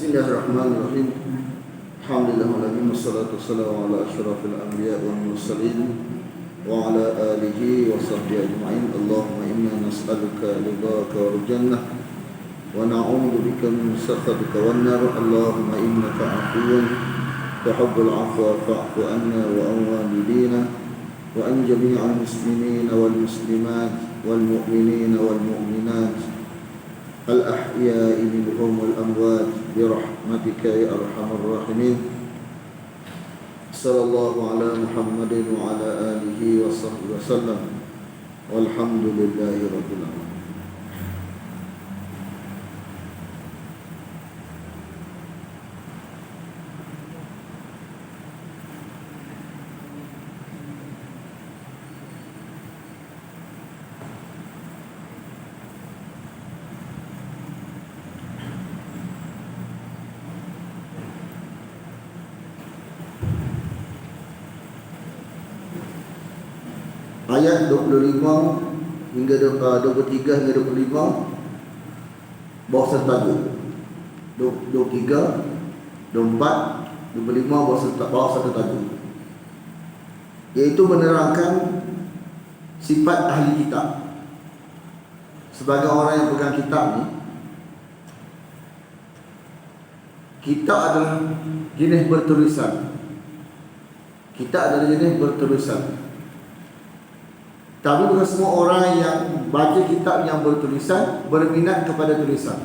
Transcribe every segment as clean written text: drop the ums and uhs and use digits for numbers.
Bismillahirrahmanirrahim. Alhamdulillahirabbil wassalatu wassalamu ala asyrafil anbiya wal mursalin wa ala alihi wa sahbihi ajma'in. Allahumma inna nas'aluka ridhaka wal jannah wa na'udzu bika min sakhatika wan nar. Allahumma innaka 'afuwun tuhibbul 'afwa fa'fu 'anna wa an walidina wa an jami'al muslimina wal muslimat wal mu'minina wal mu'minat الأحياء منهم والأموات برحمتك يا أرحم الراحمين. صلى الله على محمد وعلى آله وصحبه وسلم والحمد لله رب العالمين. Ayat 25 hingga 23 hingga 25 bawah satu tajuk. 23, 24, 25 bawah satu tajuk, iaitu menerangkan sifat ahli kitab. Sebagai orang yang pegang kitab ni, kitab adalah jenis bertulisan. Kitab adalah jenis bertulisan. Tapi bukan semua orang yang baca kitab yang bertulisan berminat kepada tulisan,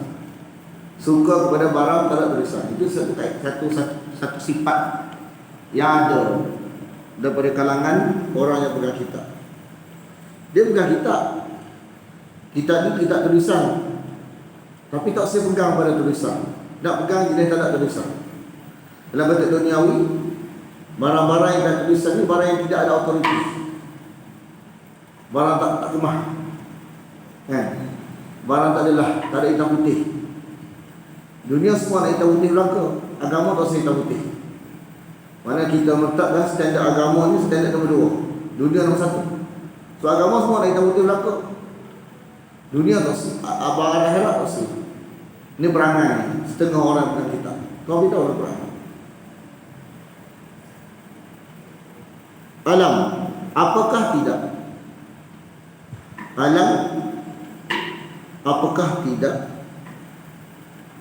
suka kepada barang tak ada tulisan. Itu satu sifat yang ada daripada kalangan orang yang pegang kitab. Dia pegang kitab, kitab ni kitab tulisan, tapi tak saya pegang pada tulisan. Nak pegang jenis tak ada tulisan. Dalam bentuk duniawi, barang-barang yang tak tulisan ni barang yang tidak ada autoriti. Barang tak kemah, barang tak ada hitam putih. Dunia semua ada hitam putih belaka. Agama tak usah hitam putih. Mana kita letakkan standard agama ni standard nombor 2, dunia nombor 1. So agama semua ada hitam putih belaka. Dunia tak usah, abang akhirat tak usah. Ini perangai setengah orang dengan kita. Kau beritahu orang perangai. Alam, apakah tidak? Alam, apakah tidak?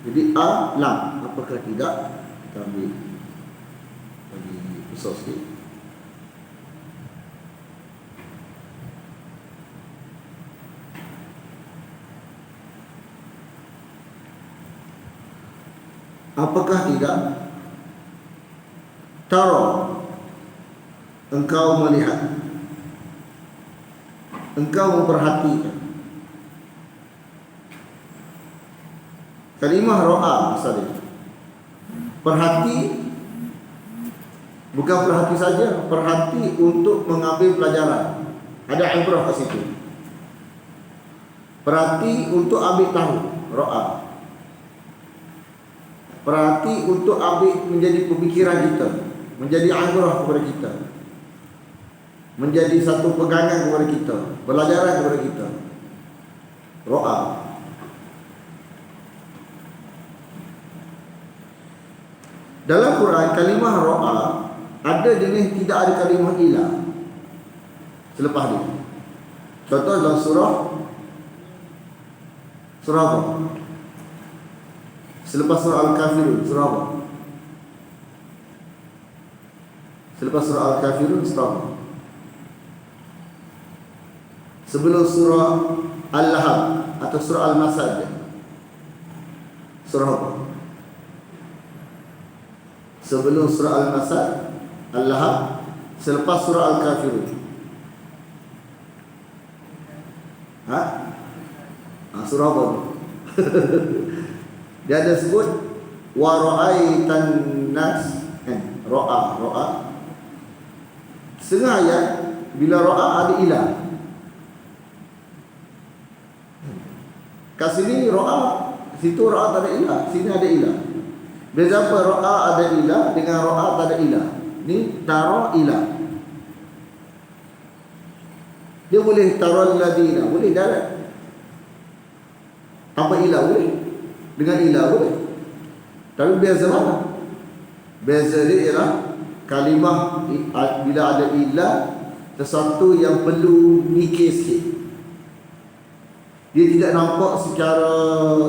Jadi alam, apakah tidak? Kita ambil bagi besar sikit. Apakah tidak? Tara, engkau melihat, engkau memperhatikan. Kalimah ro'a misalnya, perhati, bukan perhati saja, perhati untuk mengambil pelajaran. Ada ibrah kat situ. Perhati untuk ambil tahu, ro'a. Perhati untuk ambil menjadi pemikiran kita, menjadi ibrah kepada kita, menjadi satu pegangan kepada kita, pelajaran kepada kita. Ro'a. Dalam Quran kalimah ro'a ada jenis tidak ada kalimah ilah selepas dia. Contoh dalam surah apa? Selepas surah Al-Kafirun, surah apa? Selepas surah Al-Kafirun, surah apa? Sebelum surah Al-Lahab atau surah Al-Masad, surah apa? Sebelum surah Al-Masad, Al-Lahab, selepas surah Al-Kafirun. Surah apa? Dia ada sebut wa ra'aitan nas, ro'a. Setengah ayat bila ro'a ada ilah. Kat sini ro'a, situ ro'a tak ada ilah, sini ada ilah. Beza apa ro'a ada ilah dengan ro'a tak ada ilah? Ni tara ilah. Dia boleh taral ladina, boleh darat. Tanpa ilah boleh, dengan ilah boleh. Tapi beza mana? Beza dia ialah kalimah bila ada ilah, sesuatu yang perlu mikir sikit. Dia tidak nampak secara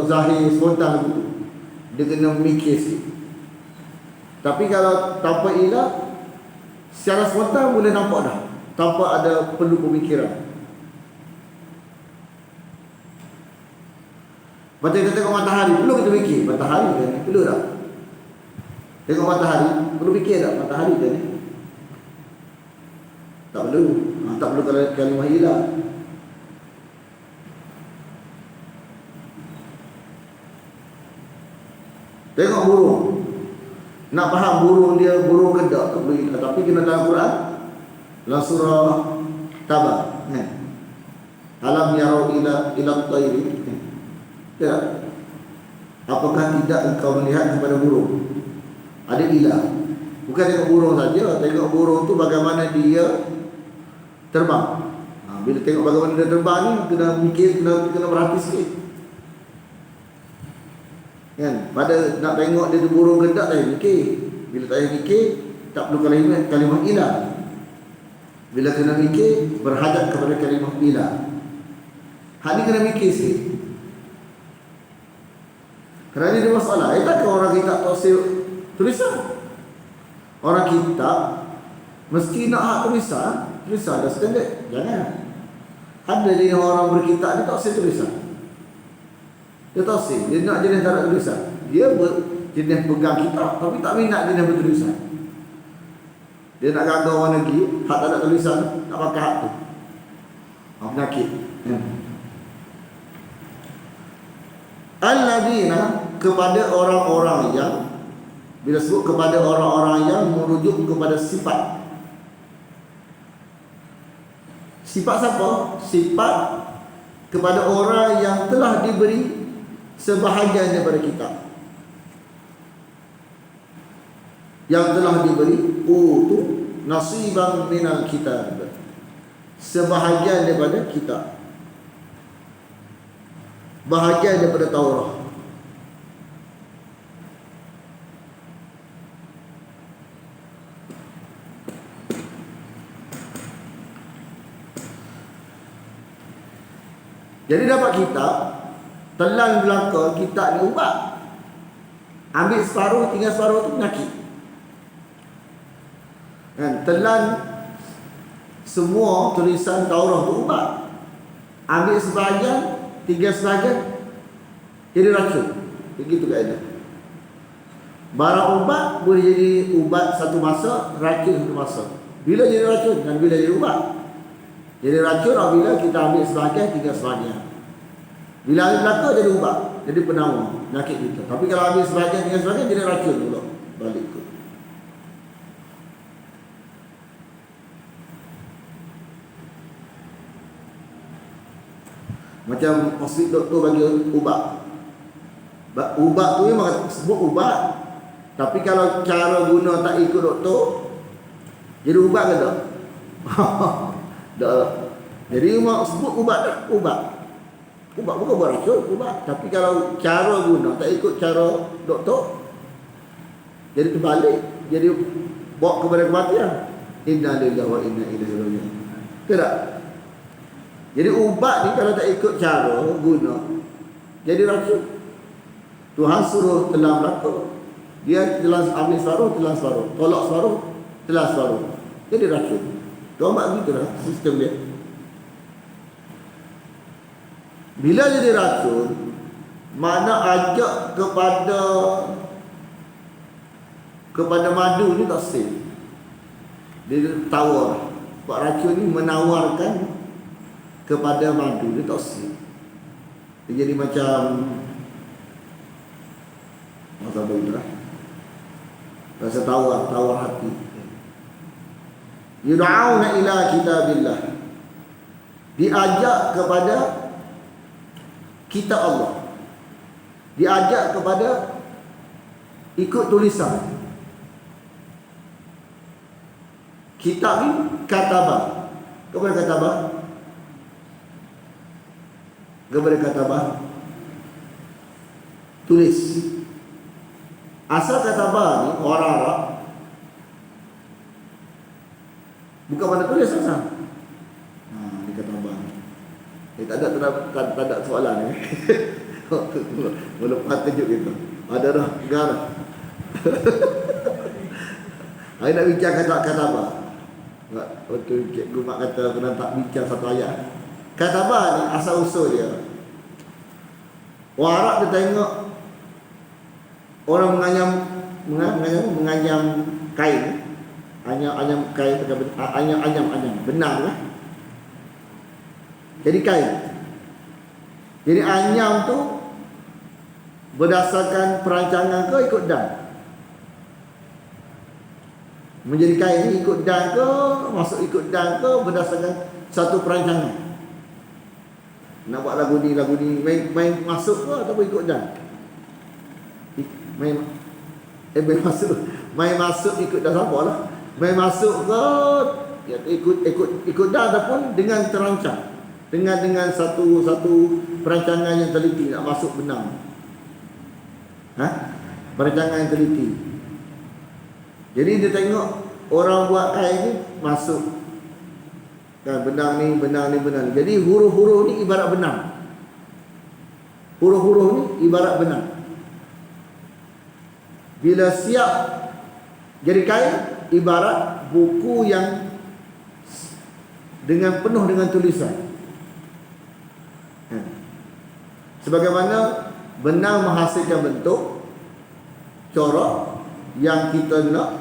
zahir spontan begitu. Dia kena mikir sikit. Tapi kalau tanpa ilah, secara spontan boleh nampak dah, tanpa ada perlu pemikiran. Macam kita tengok matahari, perlu kita fikir matahari kan ni? Perlu tak? Tengok matahari, perlu fikir tak matahari kan ni? Tak perlu. Tak perlu kalau kalimah ilah. Tengok burung. Nak faham burung dia burung ke tak perlu ilah. Tapi kena dalam Quran, dalam surah Tabar kan? Alam yarau ila tayri. Ya. Apakah tidak engkau melihat kepada burung? Ada ilah. Bukan tengok burung saja, tengok burung tu bagaimana dia terbang. Bila tengok bagaimana dia terbang ni, kena mikir, kena berhati sikit. Kan? Pada nak tengok dia tu burung ke tak, tak payah mikir. Bila tak payah mikir, tak perlu kalimah ilah. Bila kena mikir, berhadap kepada kalimah ilah. Hal ni kena mikir sikit. Kerana dia masalah. Takkan orang kitab tafsir tulisan? Orang kitab mesti nak hak tulisan. Tulisan dah standard. Jangan. Ada jenis orang berkitab dia tafsir tulisan. Dia tafsir. Dia nak jenis tak nak tulisan. Dia jenis pegang kitab tapi tak minat jenis bertulisan. Dia nak ganggu orang lagi, hak tak nak tulisan, nak pakai hak tu. Penyakit. Alladzina, kepada orang-orang yang, bila sebut kepada orang-orang yang merujuk kepada sifat. Sifat siapa? Sifat kepada orang yang telah diberi sebahagian daripada kitab. Yang telah diberi utu nasiban minal kitab, sebahagian daripada kitab, bahagian daripada Taurat. Jadi dapat kitab, telan belaka kitab ni ubat. Ambil separuh, tinggal separuh tu penyakit. Kan? Telan semua tulisan Taurat tu ubat. Ambil sebahagian, tinggal sebahagian, jadi racun. Begitu kaedah. Barang ubat boleh jadi ubat satu masa, racun satu masa. Bila jadi racun dan bila jadi ubat? Jadi racun apabila kita ambil sebahagian, tinggal sebahagian. Bila ambil belaka jadi ubat, jadi penawar penyakit kita. Tapi kalau ambil sebahagian, tinggal sebahagian, jadi racun pula balik tu. Macam hospital doktor bagi ubat. Ubat tu memang sebut ubat. Tapi kalau cara guna tak ikut doktor, jadi ubat ke tak? Tak. Jadi memang sebut ubat tak? Ubat. Ubat bukan buat racun, ubat. Tapi kalau cara guna tak ikut cara doktor, jadi terbalik, jadi bawa kepada kematian. Inna lillahi wa inna ilaihi raji'un. Tak? Jadi ubat ni kalau tak ikut cara guna, jadi racun. Tuhan suruh telan belaka, dia telan ambil separuh, telan separuh, tolak separuh, telan separuh, jadi racun. Tuhan buat begitulah sistem dia. Bila jadi racun, mana ajak kepada madu ni tak sel. Dia tawar. Sebab racun ni menawarkan kepada madu, dia tak sel. Dia jadi macam masa baiklah. Rasa tawar hati. Yud'auna ila kitabillah. Diajak kepada kitab Allah. Diajak kepada ikut tulisan. Kitab ni katabah. Kepada katabah. Kepada katabah. Tulis. Asal kataba ni orang Arab bukan mana tulis asal. Ni kataba ni. Tak ada soalan ni. Melepas kejut kita. Ada dah, enggak dah. Saya nak bincang kata apa? Enggak, betul cikgu mak kata kena tak bincang satu ayat. Kata apa ni asal usul dia? Orang Arab dia tengok orang menganyam kain. Anyam kain anyam benang lah. Jadi kain. Jadi anyam tu berdasarkan perancangan ke ikut dan? Menjadi kain ni ikut dan ke, masuk ikut dan ke berdasarkan satu perancangan? Nak buat lagu ni main masuk ke ataupun ikut dan? Main masuk ikut dan siapa lah? Main masuk ke ya, ikut dan ataupun dengan terancang? Dengan satu perancangan yang teliti nak masuk benang. Perancangan yang teliti. Jadi dia tengok orang buat kain ni masuk kan benang ni. Jadi huruf-huruf ni ibarat benang. Huruf-huruf ni ibarat benang. Bila siap jadi kain, ibarat buku yang penuh dengan tulisan. Sebagaimana benang menghasilkan bentuk corak yang kita nak,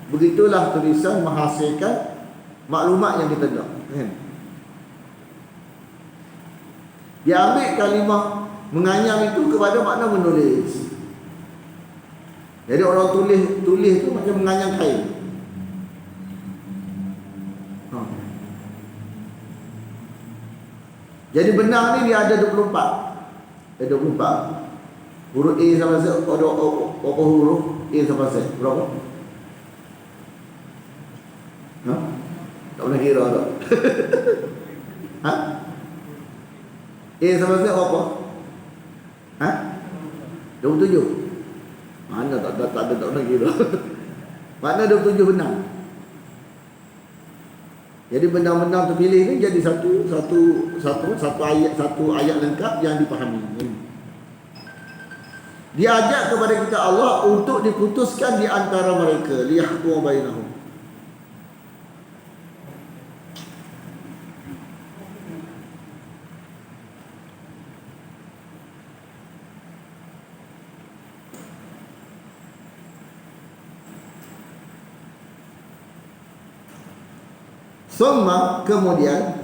begitulah tulisan menghasilkan maklumat yang kita nak. Dia ambil kalimah menganyam itu kepada makna menulis. Jadi orang tulis tu macam menganyam kain. Jadi benang ni dia ada 24. Ada 24. Huruf A sampai Z ada berapa huruf? A sampai Z berapa? Tak pernah kira tak? A sampai Z berapa? 27. Mana tak pernah kira. Mana 27 benang. Jadi benang-benang terpilih ni jadi satu ayat lengkap yang dipahami. Dia ajak kepada kita Allah untuk diputuskan di antara mereka, liyahkum bainahum. Summa kemudian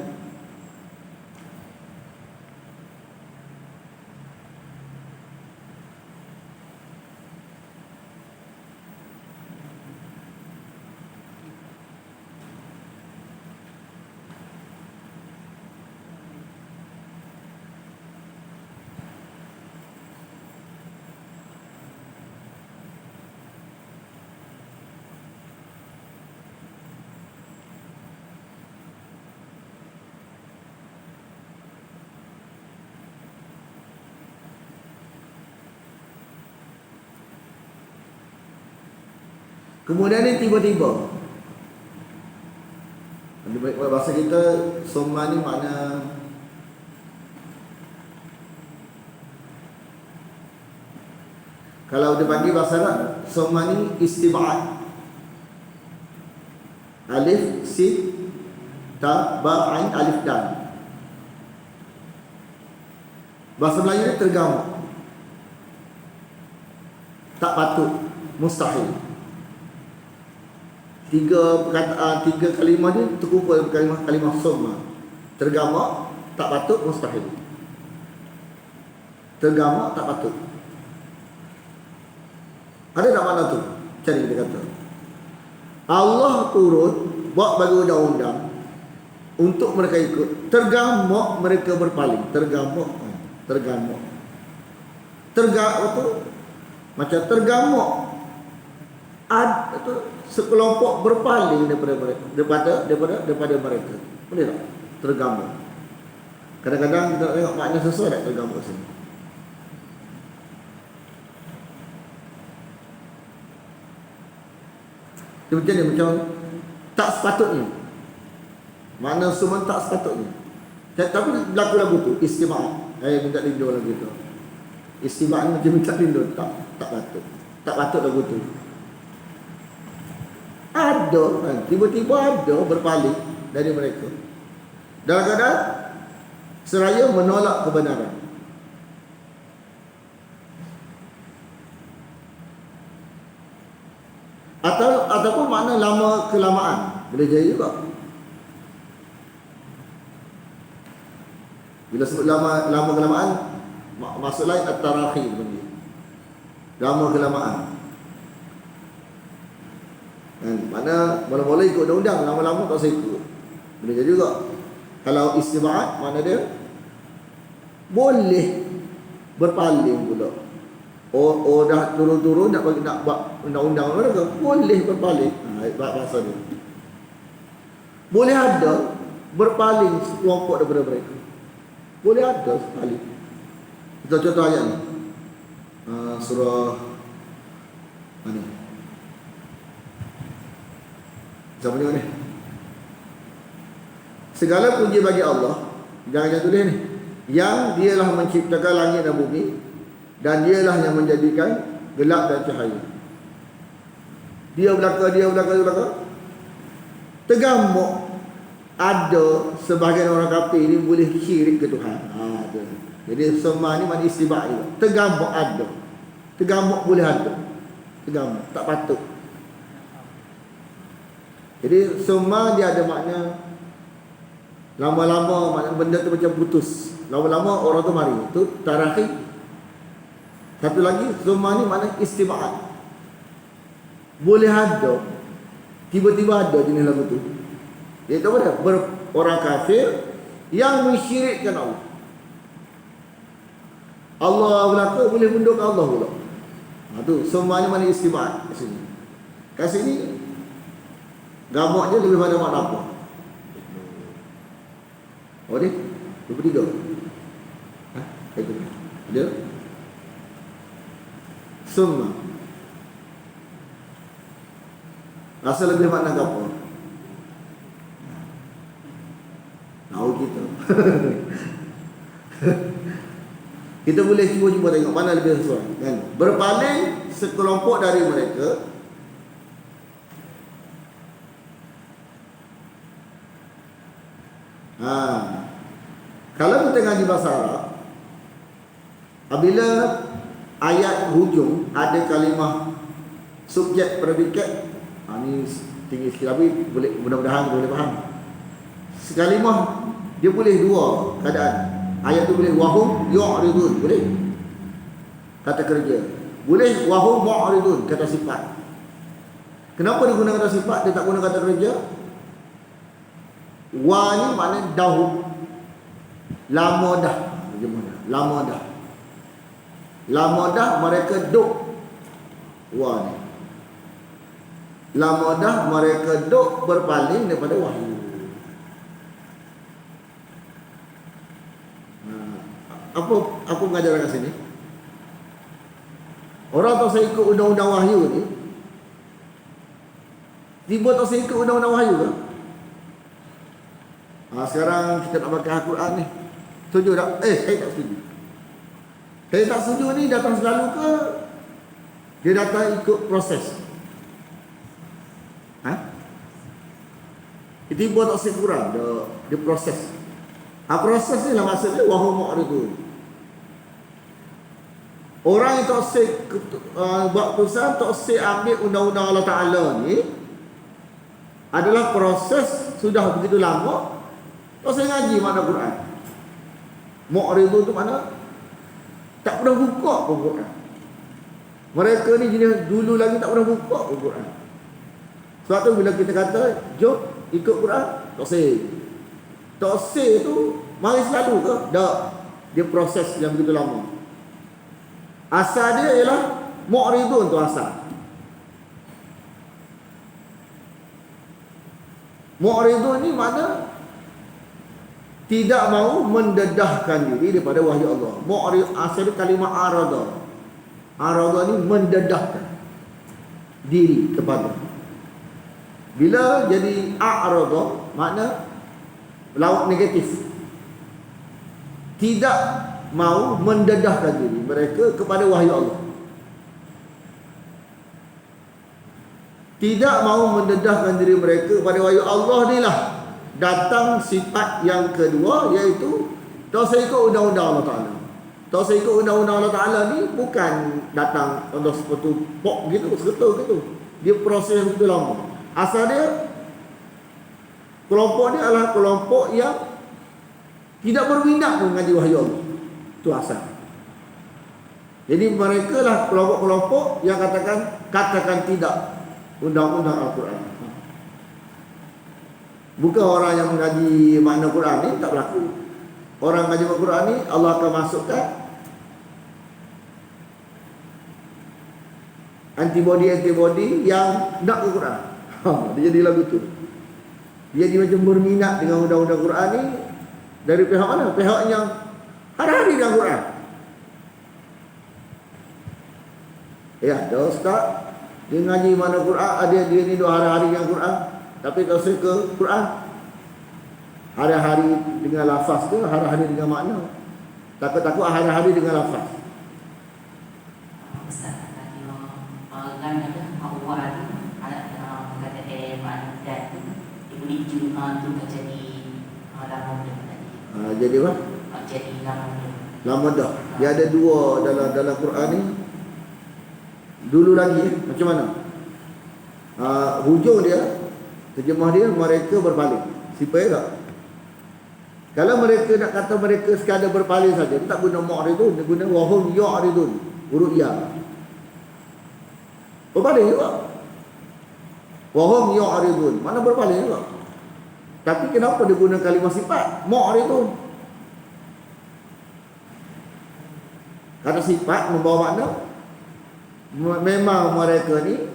ni tiba-tiba. Bahasa kita summa ni makna kalau dia panggil bahasa Arab, summa ni istib'ad. Alif, sin, ta, ba, ain, alif, dal. Bahasa Melayu ni tergamak. Tak patut, mustahil. Tiga kalimah ni terkumpul kalimah summa. Tergamak, tak patut, mustahil. Tergamak, tak patut. Ada tak makna tu? Cari dia kata. Allah turun buat bagi undang-undang untuk mereka ikut. Tergamak mereka berpaling. Tergamak tu macam tergamak. Itu sekelompok berpaling daripada mereka. Boleh tak? Tergamak. Kadang-kadang kita tengok makna sesuai tak tergamak sini. Dia macam ni, macam tak sepatutnya. Makna semua tak sepatutnya. Tapi berlaku lagu tu istima'at. Minta lindung lagu tu. Istima'at ni macam minta lindung. Tak patut. Tak patut lagu tu. Ada kan, tiba-tiba ada berpaling dari mereka dalam keadaan seraya menolak kebenaran. Ataupun makna lama kelamaan boleh jadi juga. Bila sebut lama kelamaan, maksud lain at-tarakhi, lama kelamaan. Kan, mana mula-mula ikut undang-undang, lama-lama tak usah ikut. Boleh jadi juga. Kalau istima'at, mana dia boleh berpaling pula. Dah turun-turun nak bagi nak buat undang-undang mereka, boleh berpaling. Bahasa dia. Boleh ada berpaling kelompok daripada mereka. Boleh ada berpaling. Kita contoh ayat ni. Surah mana? Siapa tengok ni? Segala puji bagi Allah. Jangan tulis ni. Yang dialah menciptakan langit dan bumi, dan dialah yang menjadikan gelap dan cahaya. Dia belaka. Tergamuk ada sebahagian orang kafir ni boleh syirik ke Tuhan. Jadi semua ni mana istibak juga. Tergamuk ada. Tergamuk boleh ada. Tergamuk. Tak patut. Jadi semua dia ada makna. Lama-lama makna benda tu macam putus. Lama-lama orang tu mari. Itu tarakhi. Satu lagi, semua ni makna istiba'at. Boleh ada. Tiba-tiba ada jenis lagu tu. Iaitu apa? Orang kafir yang mensyirikkan Allah. Allah belaka boleh mundurkan Allah pula. Tu semua ni makna istiba'at kat sini. Kat sini gambarnya lebih pada makna apa? Oh ni 23. Itu dia semua asal lebih makna apa? Tahu kita. Kita boleh cuba tengok mana lebih sesuai kan? Berpaling sekelompok dari mereka kalau kita ngaji bahasa Arab, apabila ayat hujung ada kalimah subjek predikat, ni tinggi sikit tapi boleh, mudah-mudahan boleh faham. Sekalimah dia boleh dua keadaan. Ayat tu boleh wahum yu'ridun, boleh kata kerja. Boleh wahum mu'ridun, kata sifat. Kenapa dia guna kata sifat, dia tak guna kata kerja? Wa ni makna dahulu. Lama dah. Lama dah mereka duk. Wa ni. Lama dah mereka duk berpaling daripada wahyu. Apa mengajar kat sini? Orang tak saya ikut undang-undang wahyu ni, tiba tak saya ikut undang-undang wahyu ke? Sekarang kita nak pakai Al-Quran ni, setuju tak? Saya tak setuju. Saya tak setuju ni datang selalu ke dia datang ikut proses? Tiba tak saya kurang dia proses. Proses ni lah maksudnya wahum mu'ridun. Orang yang tak say buat keputusan, tak say ambil undang-undang Allah Ta'ala ni adalah proses sudah begitu lama. Tak say ngaji makna Quran. Mu'ridun tu mana? Tak pernah buka pun Quran. Mereka ni jenis dulu lagi tak pernah buka pun Quran. Sebab tu bila kita kata jom ikut Quran, tak say. Tak say tu mari selalu ke? Tak. Dia proses yang begitu lama. Asal dia ialah mu'ridun tu asal. Mu'ridun ni makna tidak mahu mendedahkan diri daripada wahyu Allah. Mu'rid asal dia kalimah arada. Arada ni mendedahkan diri kepada. Bila jadi a'rada, makna lawak negatif. Tidak mau mendedahkan diri mereka kepada wahyu Allah. Tidak mau mendedahkan diri mereka kepada wahyu Allah ni lah datang sifat yang kedua, iaitu tak usah ikut undang-undang Allah Ta'ala. Tak usah ikut undang-undang Allah Ta'ala ni bukan datang contoh seperti pok gitu, seketul gitu. Dia proses yang begitu lama. Asal dia, kelompok ni adalah kelompok yang tidak berminat mengaji wahyu Allah. Itu asal. Jadi mereka lah kelompok-kelompok yang katakan tidak undang-undang Al-Quran. Bukan orang yang mengaji makna Quran ni tak berlaku. Orang mengaji Al-Quran ni Allah akan masukkan antibody yang nak ke Quran. Dia jadi lagu tu. Dia jadi macam berminat dengan undang-undang Quran ni dari pihak mana? Pihak yang hari-hari dengan Quran. Ya, ada ustaz dia ngaji mana Quran, dia ni dua hari-hari dengan Quran, tapi tak usah ke Quran. Hari-hari dengan lafaz ke, hari-hari dengan makna. Takut-takut hari-hari dengan lafaz. Ustaz, kan ada awal anak kata makna dan diberi juga tu jadi lama tadi. Jadi apa? Jadi lama. Lama dah. Dia ada dua dalam Quran ni. Dulu lagi macam mana? Hujung dia, terjemah dia, mereka berpaling. Sipai tak? Kalau mereka nak kata mereka sekadar berpaling saja, dia tak guna mu'ridun, dia guna wahum yu'ridun, huruf ya. Berpaling juga. Wahum yu'ridun, mana berpaling juga. Tapi kenapa dia guna kalimah sifat? Mu'ridun. Kata sifat membawa makna memang mereka ni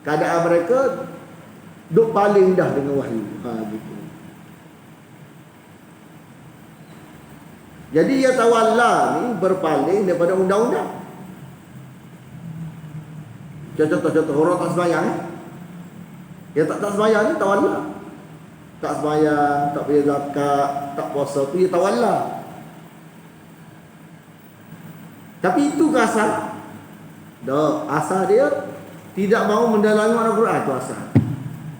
keadaan mereka duk paling dah dengan wahyu. Gitu. Jadi ya tawalla ni berpaling daripada undang-undang. Contoh orang tak sembahyang ya tak sembahyang ni tawalla. Tak sembahyang, tak bayar zakat, tak puasa tu ya tawalla. Tapi itu ke asal? Dah, asal dia tidak mau mendalami makna Quran, itu asal.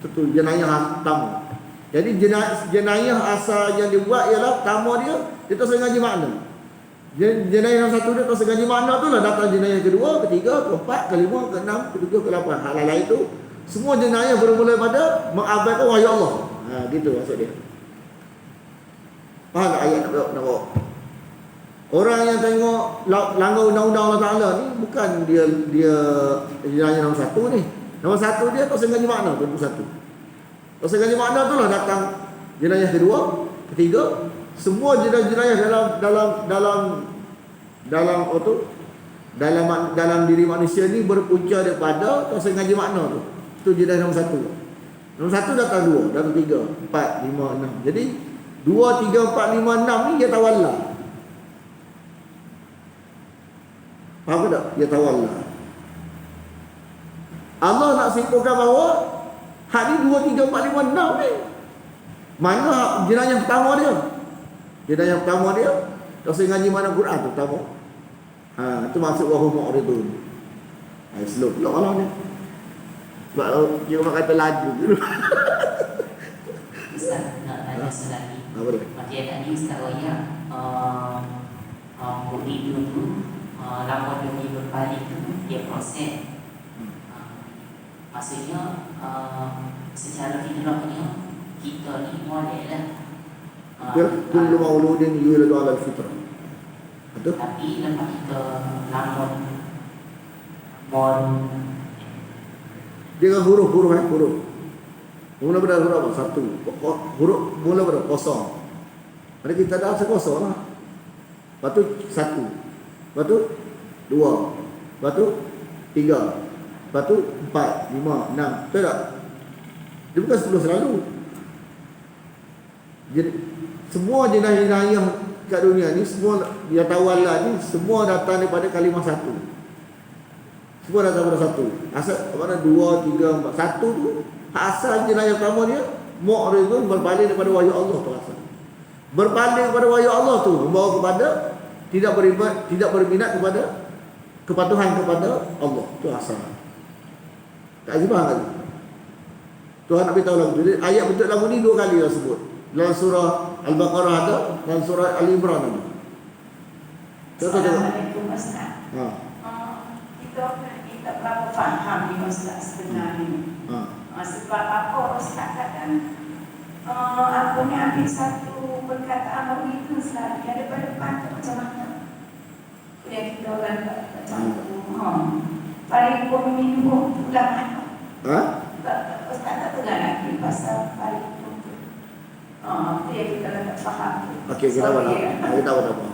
Itu jenayah tamu. Jadi jenayah asal yang dibuat ialah tamu dia tak sengaja makna. Jenayah yang satu dia tak sengaja makna tu lah datang jenayah kedua, ketiga, keempat, kelima, keenam, ketujuh, ke-8. Hal lain itu semua jenayah bermula pada mengabaikan wahyu Allah. Gitu maksud dia. Faham tak ayat nak bawa? Orang yang tengok langgar undang-undang Allah Ta'ala ni bukan dia jenayah nombor satu ni. Nombor satu dia tak sengaja makna tu, nombor satu. Tak sengaja makna tu lah datang jenayah kedua, ketiga. Semua jenayah dalam diri manusia ni berpunca daripada tak sengaja makna tu. Itu jenayah nombor satu. Nombor satu datang dua, datang tiga, empat, lima, enam. Jadi 2, 3, 4, 5, 6 ni dia tawalla. Faham tak? Dia tawalla. Allah nak simpulkan bahawa hak ni 2, 3, 4, 5, 6 ni. Mana jenayah pertama dia? Jenayah pertama dia tak sengaja mana Quran tu pertama. Itu maksud wahum mu'ridun. Slow pula Allah ni. Sebab dia orang kata laju dulu. Ustaz nak tanya selagi. Apa dia? Macam tadi Ustaz Raya mu'ridun tu lama dia berpaling tu dia proses. Maksudnya secara fitrahnya kita ni model lah. Kullu mauludin yuladu ala al-fitrah. Betul? Tapi lepas kita lamun dia kan huruf. Mula pada huruf apa? Satu. Huruf mula pada kosong. Ada kita dah sekosong lah. Lepas tu satu. Lepas tu dua. Lepas tu tiga. Lepas tu 4, 5, 6. Betul tak? Dia bukan 10 selalu. Jadi semua jenayah-jenayah kat dunia ni, semua dia tawalla ni semua datang daripada kalimah satu. Semua datang pada satu. Asal mana 2, 3, 4. Satu tu asal jenayah pertama dia mu'ridun, berpaling daripada wahyu Allah tu asal. Berpaling kepada wahyu Allah tu membawa kepada tidak berminat kepada kepatuhan kepada Allah. Tu asal. Tak azibah lagi. Tuhan nak beritahu lagu tu. Ayat bentuk lagu ni 2 kali dah sebut. Dalam surah Al-Baqarah ada, dan surah Al-Imran ada. Contoh tengok. Assalamualaikum Ustaz. Kita berapa faham ni Ustaz sebenarnya ni. Sebab apa Ustaz kata aku ni ambil satu perkataan begitu Ustaz, dia daripada depan tu macam mana? Dia kita orang macam tu. Paling pun minum pulang mana? Ustaz tak tegar lagi pasal paling pun tu. Dia kita tak faham. Okey, kita tahu apa.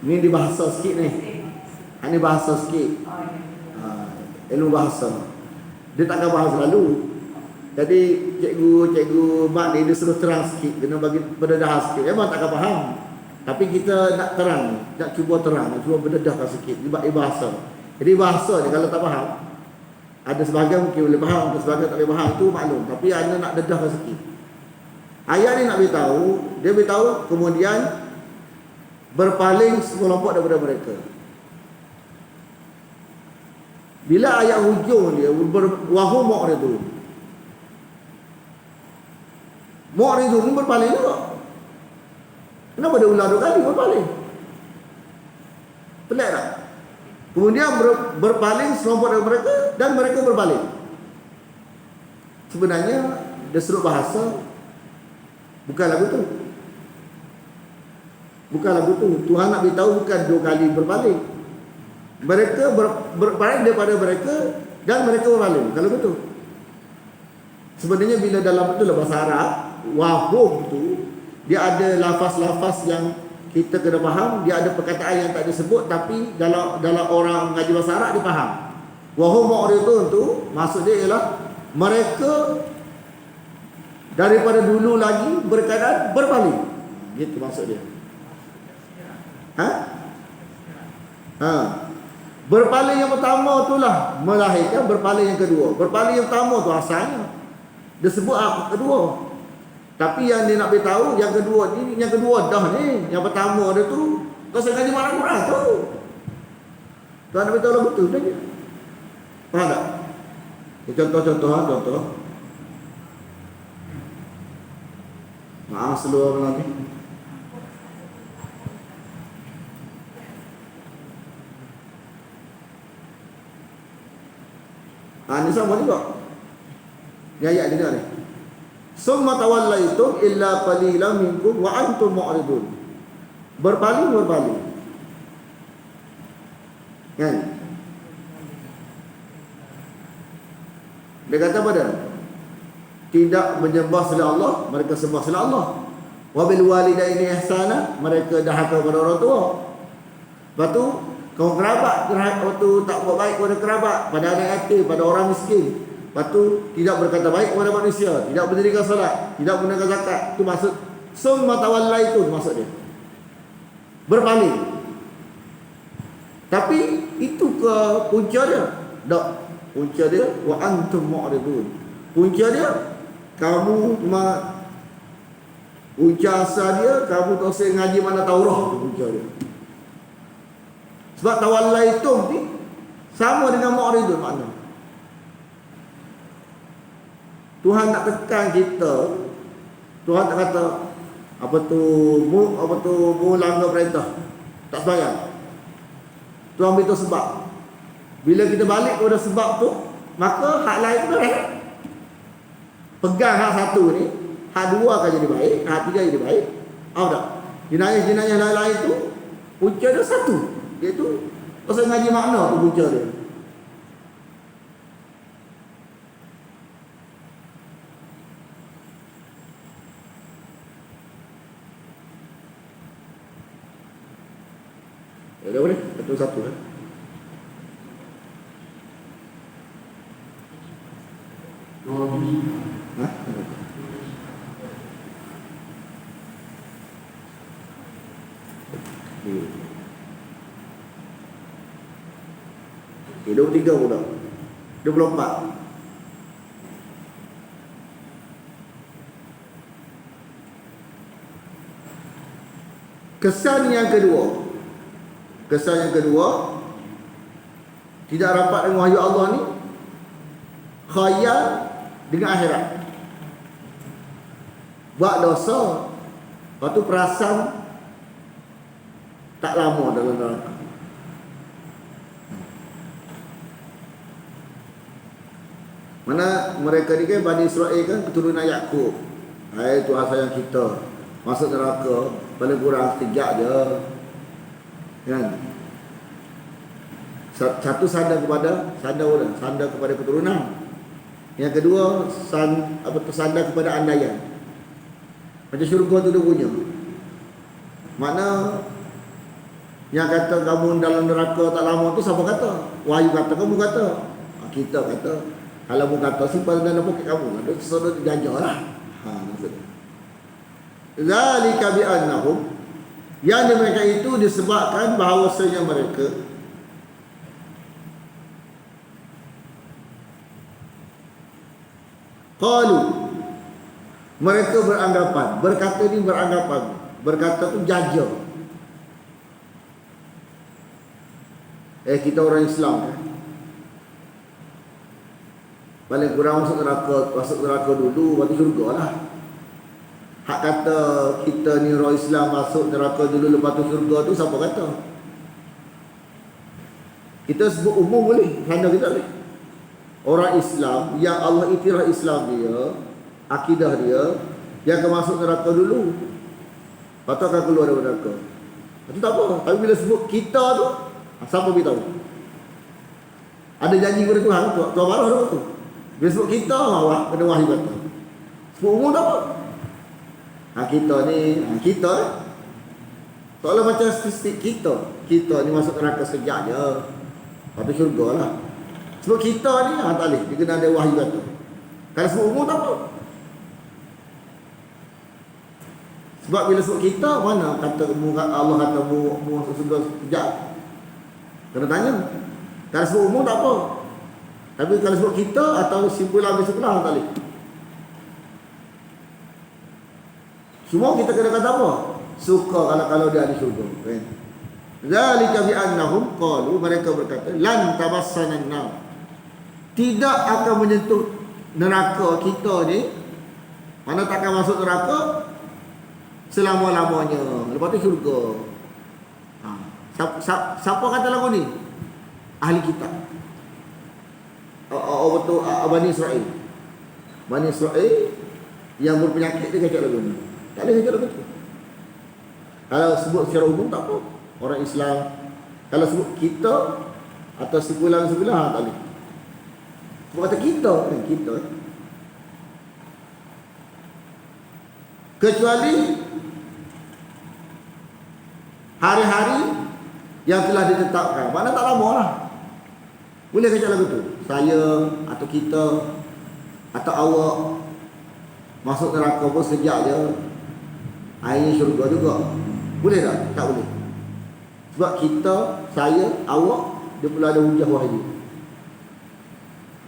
Ni di bahasa sikit ni. Ini bahasa sikit. Ilmu bahasa. Dia takkan bahas selalu. Jadi cikgu mak ni dia suruh terang sikit, kena bagi berdedah sikit. Memang takkan faham. Tapi kita nak terang, nak cuba terang, nak cuba berdedahkan sikit di bahasa. Jadi bahasa ni kalau tak faham, ada sebahagian mungkin boleh faham, ada sebahagian tak boleh faham, itu maklum. Tapi anda nak dedahkan sikit. Ayat ni nak beritahu, dia beritahu kemudian berpaling sekelompok daripada mereka. Bila ayat hujung dia wahum mu'ridun. Mu'ridun ni berpaling juga. Kenapa dia ulang 2 kali berpaling? Pelik tak? Kemudian berpaling sekelompok dari mereka dan mereka berpaling. Sebenarnya dari sudut bahasa bukan lagu tu. Bukan lagu tu. Tuhan nak beritahu bukan 2 kali berpaling. Mereka berpaling daripada mereka dan mereka berpaling. Kalau betul. Sebenarnya bila dalam betul bahasa Arab, wahum tu dia ada lafaz-lafaz yang kita kena faham, dia ada perkataan yang tak disebut tapi dalam orang mengaji bahasa Arab dia faham. Wahum mu'ridun tu maksud dia ialah mereka daripada dulu lagi berkeadaan berpaling. Gitu maksud dia. Berpaling yang pertama itulah melahirkan berpaling yang kedua. Berpaling yang pertama tu asalnya dia sebut kedua. Tapi yang dia nak beritahu yang kedua ni, yang kedua dah ni, yang pertama dia tu kau sengaja marah Quran tu. Tuan nak beritahu lagu tu dah je. Faham tak? Contoh. Maaf seluar lagi. Ini sama juga. Ni ayat dia ni. Summa tawallaitum illa qalilan minkum wa antum mu'ridun. Berpaling. Kan? Dia kata pada tidak menyembah selain Allah, mereka sembah selain Allah. Wa bil walidaini ihsana, mereka dahaka kepada orang tua. Lepas tu kaum kerabat, waktu tak buat baik kepada kerabat, pada anak yatim, pada orang miskin. Lepas tu tidak berkata baik kepada manusia, tidak mendirikan salat, tidak menunaikan zakat. Itu maksud summa tawallaitum, maksud dia berpaling. Tapi itu ke punca dia? Tak. Punca dia wa antum mu'ridun. Punca dia punca asal dia kamu tak usah ngaji mana Taurah tu punca dia. Sebab tawallaitum ni sama dengan mu'ridun makna. Tuhan nak tekan kita. Tuhan tak kata mu langgar perintah, tak sembahyang. Tuhan beritahu sebab. Bila kita balik kepada sebab tu, maka hak lain tu pegang hak satu ni, hak dua akan jadi baik, hak tiga jadi baik. Tak? Jenayah-jenayah lain-lain tu punca dia satu, iaitu pasal ngaji makna tu punca dia. Dah boleh? Satu kan? Dua bunyi. Okay, 23 pula. 24. Kesan yang kedua, tidak rapat dengan wahyu Allah ni, khayal dengan akhirat. Buat dosa, lepas tu perasan tak lama dalam neraka. Mana mereka ni kan, Bani Israel kan keturunan Yakub. Hai Tuhan sayang kita, masuk neraka paling kurang sekejap je, kan? Satu sandar kepada keturunan. Yang kedua sandar kepada andaian. Macam syurga tu dia punya. Mana yang kata kamu dalam neraka tak lama tu siapa kata? Wahyu kata, kamu kata? Kita kata. Kalau kamu kata simpan dalam poket kamu, ada sesuatu jajalah. Maksudnya zalika bi annahum, yang mereka itu disebabkan bahawasanya mereka qalu, mereka beranggapan, berkata ni beranggapan, berkata tu jaja. Kita orang Islam kan, paling kurang masuk neraka dulu, lepas tu syurga lah. Hak kata kita ni orang Islam masuk neraka dulu lepas tu syurga tu siapa kata? Kita sebut umum boleh, mana kita boleh. Orang Islam yang Allah iktiraf Islam dia, akidah dia, yang akan masuk neraka dulu, lepas tu akan keluar dari neraka. Itu tak apa. Tapi bila sebut kita tu, siapa beritahu? Ada janji kepada Tuhan, Tuhan marah dah tu. Bila sebut kita, kena wahyu kata. Sebut umum tak apa. Kita ni, kita soalnya macam statistik kita ni masuk neraka sekejap je, lepas tu syurga lah. Sebab kita ni tak boleh, dia kena ada wahyu kata. Kalau sebut umum tak apa. Sebab bila sebut kita, mana kata Allah kata mu masuk syurga sekejap, kena tanya. Kalau sebut umum tak apa. Tapi kalau sebut kita atau simpulan tak boleh. Semua kita kena kata apa? Suka kalau dia ada syurga, kan? Zalika bi annahum qalu, mereka berkata lan tamassana an-nar, tidak akan menyentuh neraka kita ni, mana tak akan masuk neraka selama-lamanya, lepas tu syurga. Siapa kata lagu ni? Ahli kitab. Betul, Bani Israel. Bani Israel yang berpenyakit dia kata lagu ni. Tak boleh kata lagu tu. Kalau sebut secara umum tak apa. Orang Islam, kalau sebut kita atau sebulan-sebulan tak boleh. Sebab kata kita. Kecuali hari-hari yang telah ditetapkan. Mana tak lama lah. Boleh kata lagu tu. Saya atau kita atau awak masuk neraka pun sekejap je, airnya syurga juga. Boleh tak? Tak boleh. Sebab kita, saya, awak, dia perlu ada hujah wahyu.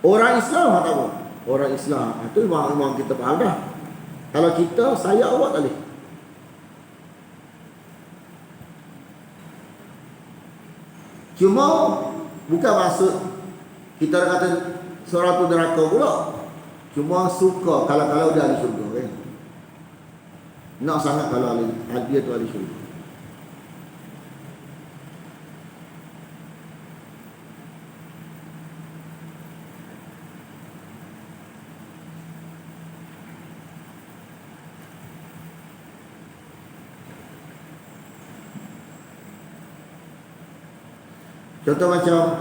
Orang Islam tak apa. Orang Islam itu memang kita faham dah. Kalau kita, saya, awak tak boleh. Cuma bukan maksud kita kata seorang tu neraka pula. Cuma suka kalau dia ahli syurga, kan? Nak sangat kalau dia tu ahli syurga. Contoh macam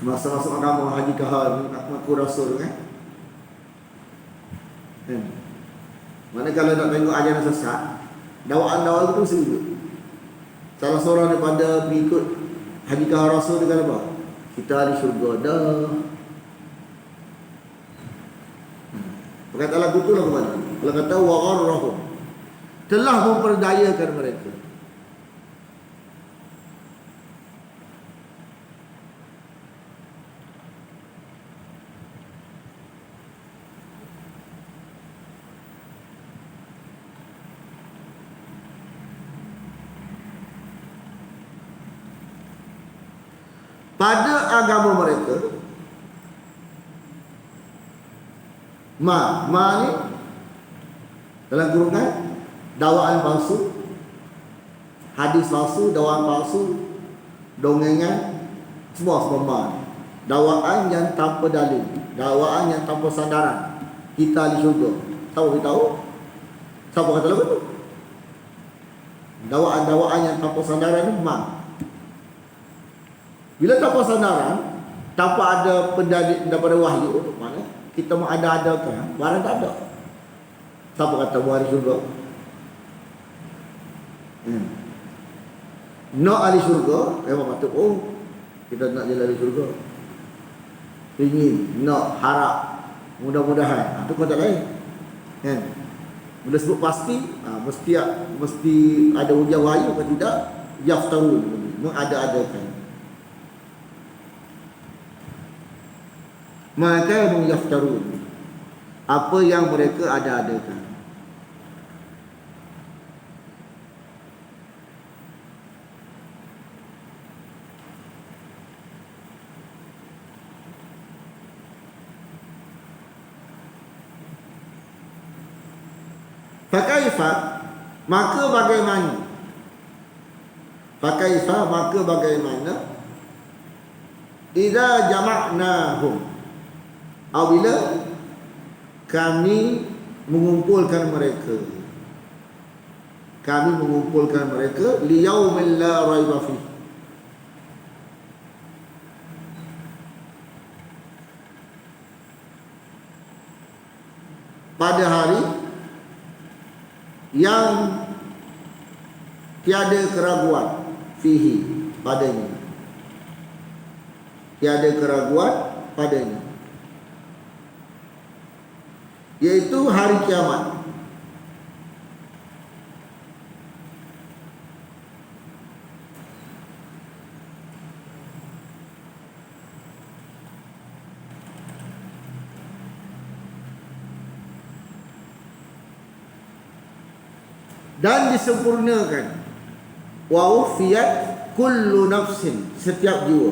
masa masuk agama haji kahal mengaku rasul, kan? Mana kalau nak tengok ajaran sesat, dakwaan tu sebut. Salah seorang daripada pengikut haji kahal rasul dia kata apa? Kita ahli syurga dah. Perkataan lagu tu lah kepada. Kalau kata wa gharrahum, telah memperdayakan mereka. pada agama mereka, ma ni dalam kurungan dakwaan palsu, hadis palsu, dakwaan palsu, dongengan, semua ma. Dakwaan yang tanpa dalil, dakwaan yang tanpa sandaran. Kita ahli syurga. Tahu tahu? Siapa kata lagu tu? Dakwaan-dakwaan yang tanpa sandaran ni ma. Bila tanpa sandaran, tanpa ada pendalil daripada wahyu, mana kita mengada-adakan, barang tak ada. Siapa kata buat ahli syurga? Nak ahli syurga, memang patut, oh kita nak jadi ahli syurga. Ingin, nak, harap, mudah-mudahan. Itu kata lain. Kan? Bila sebut pasti, mesti ada ujian wahyu atau tidak, yaftarun, mengada-adakan. Maka yaftarun, apa yang mereka ada-adakan. Fakaifa, maka bagaimana? Fakaifa, maka bagaimana? Idza jama'nahum, apabila kami mengumpulkan mereka, liyaumil la raiba fihi, pada hari yang tiada keraguan fihi, padanya, tiada keraguan padanya, iaitu hari kiamat. Dan disempurnakan, wa ufiyat kullu nafsin, setiap jiwa,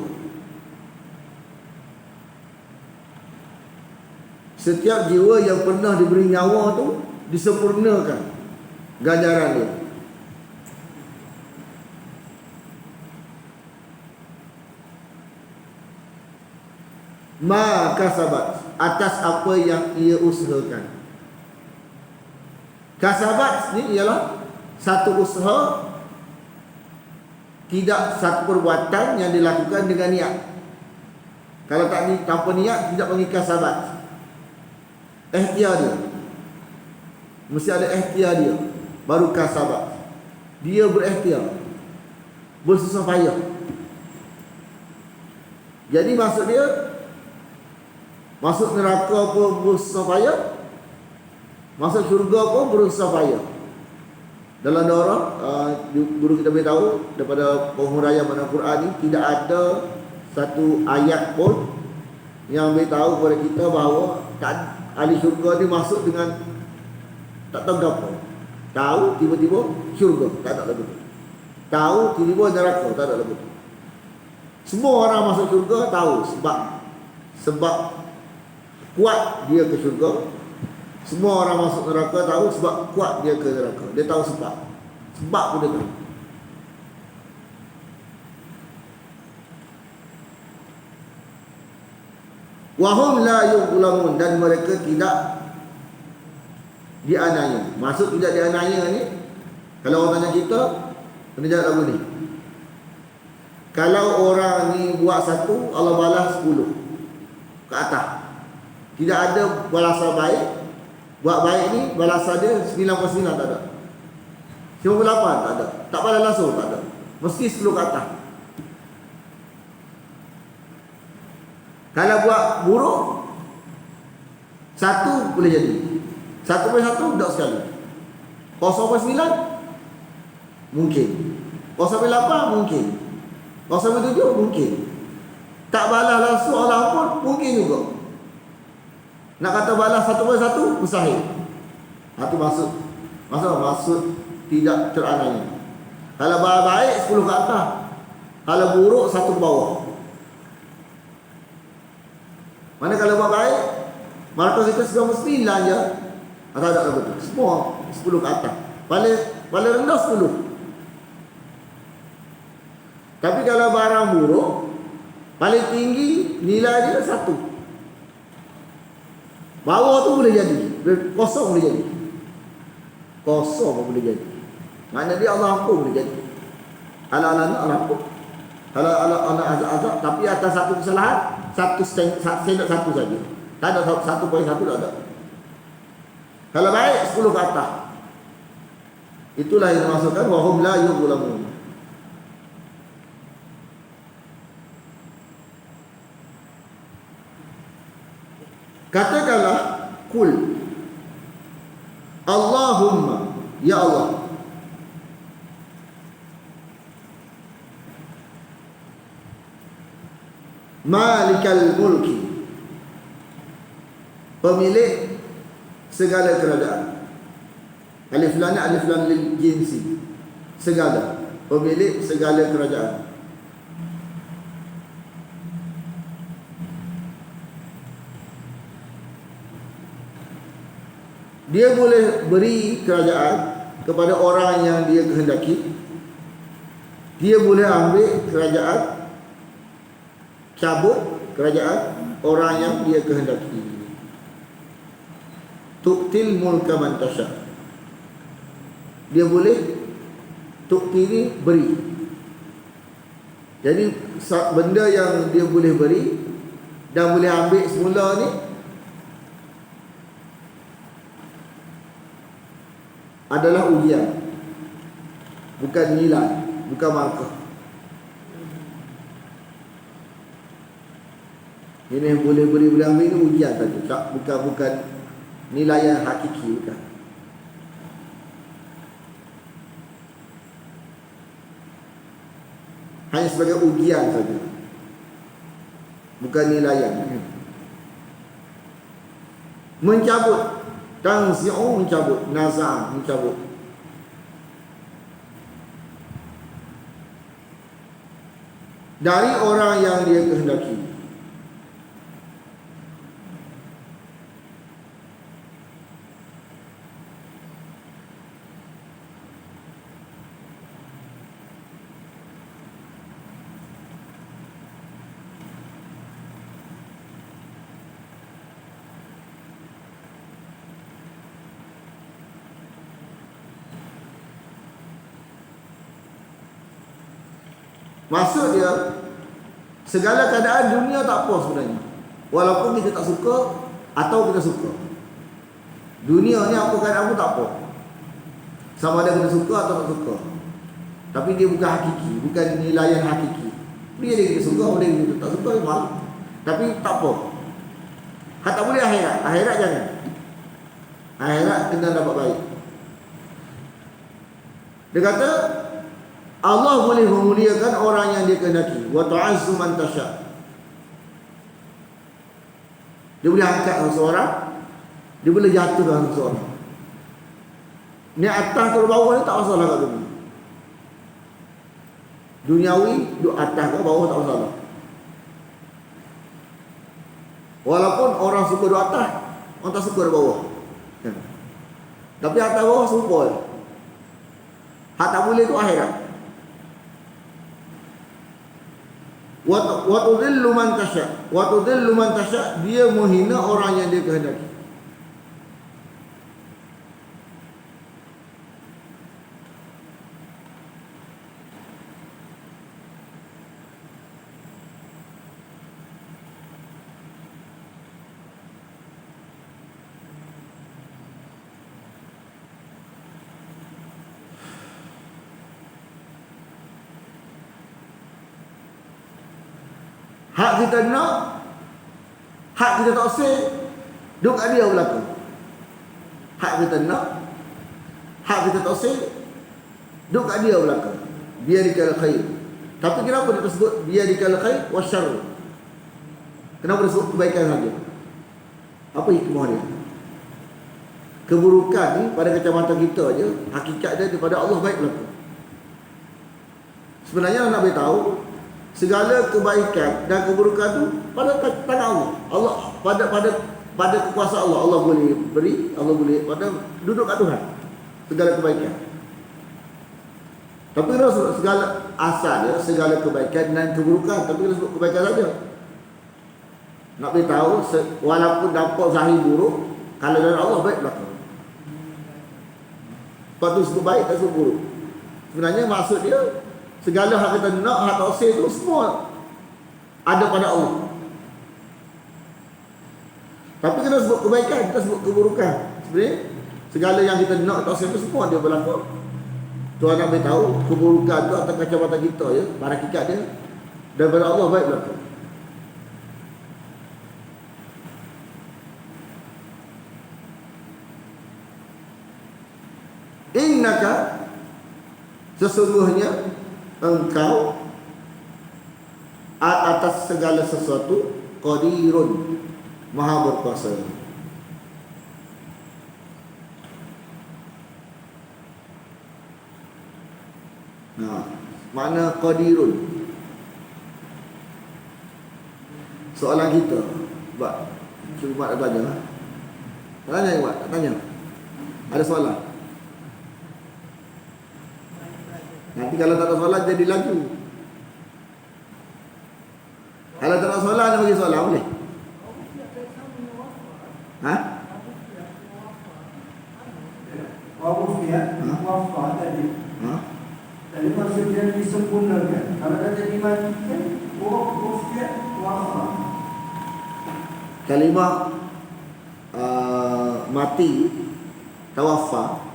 setiap jiwa yang pernah diberi nyawa tu disempurnakan ganjaran dia. Ma kasabat, atas apa yang ia usahakan. Kasabat ni ialah satu usaha, tidak satu perbuatan yang dilakukan dengan niat. Kalau tak ni, tanpa niat, tidak panggil kasabat. Ikhtiar dia, mesti ada ikhtiar dia, baru kasabat. Dia berikhtiar, bersusah payah. Jadi maksud dia, masuk neraka pun bersusah payah, masuk syurga pun bersusah payah. Dalam orang guru kita beritahu daripada penghuraian mana Quran ni, tidak ada satu ayat pun yang beritahu kepada kita bahawa ahli syurga ni masuk dengan tak tahu apa. Tahu tiba-tiba syurga, tak ada lagu tu. Tahu tiba-tiba neraka, tak ada lagu tu. Semua orang masuk syurga tahu sebab kuat dia ke syurga. Semua orang masuk neraka tahu sebab kuat dia ke neraka. Dia tahu sebab pun dia tahu. Wahum la yuzlamun, dan mereka tidak dianiaya. Maksud tidak dianiaya ni, kalau orang tanya kita, kena jawab lagu ni. Kalau orang ni buat satu, Allah balas 10 ke atas. Tidak ada balasan baik. Buat baik ni balasan dia 99 tak ada. 98 tak ada. Tak balas langsung tak ada. Mesti 10 ke atas. Kalau buat buruk, 1 boleh jadi. 1/1 tak sekali. 0.9 mungkin. 0.8 mungkin. 0.7 mungkin. Tak balas langsung Allah pun mungkin juga. Nak kata balas 1/1 mustahil. Itu maksud tidak teraniaya. Kalau baik 10 ke atas, kalau buruk 1 ke bawah. Mana kalau buat baik, markah kita sudah mesti 9 je. Atau tak betul. Semua 10 ke atas. Paling rendah 10. Tapi kalau barang buruk, paling tinggi nilai dia 1. Bawah tu boleh jadi. Kosong boleh jadi. Kosong pun boleh jadi. Maknanya dia Allah ampun boleh jadi. Ala-ala Allah ampun. Ala-ala azab. Tapi atas satu kesalahan, satu sendok satu saja. Tak ada 1.1 tak ada. Kalau baik 10 ke atas. Itulah yang dimaksudkan wahum la yuzlamun. Katakanlah kul Allahumma, ya Allah, Malikal mulki, pemilik segala kerajaan. Alif lam ni alif lam lil jinsi, segala, pemilik segala kerajaan. Dia boleh beri kerajaan kepada orang yang dia kehendaki. Dia boleh ambil kerajaan, cabut kerajaan orang yang dia kehendaki. Tu'til mulka man tasha. Dia boleh, tu'ti ni beri. Jadi benda yang dia boleh beri dan boleh ambil semula ni adalah ujian, bukan nilai, bukan markah. Ini yang boleh beri, boleh ambil ni ujian saja, tak, bukan nilai yang hakiki, bukan. Hanya sebagai ujian saja, bukan nilaian. Mencabut, tanzi'u mencabut, naza' mencabut. Dari orang yang dia kehendaki. Maksud dia, segala keadaan dunia tak apa sebenarnya. Walaupun kita tak suka atau kita suka. Dunia ni apa keadaan pun tak apa. Sama ada kita suka atau tak suka. Tapi dia bukan hakiki, bukan nilaian hakiki. Dia kita suka, boleh kita tak suka, memang. Tapi tak apa. Tak boleh akhirat. Akhirat jangan. Akhirat kena dapat baik. Dia kata Allah boleh memuliakan orang yang dia kehendaki. Wa tu'azzu man tasha. Dia boleh angkat seseorang, dia boleh jatuhkan seseorang. Ni atas ke bawah ni tak masalah kat dunia. Duniawi, duduk atas ke bawah tak masalah. Walaupun orang suka duduk atas, orang tak suka duduk bawah. Tapi atas bawah serupa. Hak tak boleh tu akhirat. Wa tudhillu man tasha. Wa tudhillu man tasha, dia menghina orang yang dia kehendaki. Hak kita nak, hak kita tak usah, duk kat dia berlaku. Hak kita nak, hak kita tak usah, duk kat dia berlaku. Biarikal khair. Tapi kenapa dia tersebut biarikal khair wa syarr? Kenapa dia sebut kebaikan saja? Apa hikmah dia? Keburukan ni pada kacamata kita je, hakikat dia daripada Allah baik berlaku. Sebenarnya nak beritahu, segala kebaikan dan keburukan tu pada tangan Allah. Allah pada kekuasaan Allah. Allah boleh beri, Allah boleh duduk kat Tuhan. Segala kebaikan. Tapi kalau segala asalnya segala kebaikan dan keburukan, tapi kalau sebut kebaikan saja. Nak beritahu walaupun nampak zahir buruk, kalau dari Allah baik belakang. Lepas tu sebut baik tak sebut buruk. Sebenarnya maksud dia segala hak kita nak, hak taksir tu semua ada pada Allah. Tapi kita sebut kebaikan, kita sebut keburukan. Sebenarnya segala yang kita nak taksir tu semua dia berlaku. Tuhan nak beritahu keburukan tu atas kacamata kita ya, pada hakikat dia daripada Allah baik berlaku. Innaka, sesungguhnya engkau atas segala sesuatu qadirun, maha berkuasa. Nah, makna qadirun. Soalan kita, Pak, cuba nak tanya. Tanya Pak, tanya. Ada soalan? Nanti kalau tak ada soalan jadi laju. Kalau tak ada soalan dia bagi soalan boleh? Ha? Wafa tadi. Ha? Tadi maksudnya disempurnakan. Kalau dah jadi mati kan, wafa. Kalimah mati, tawaffa,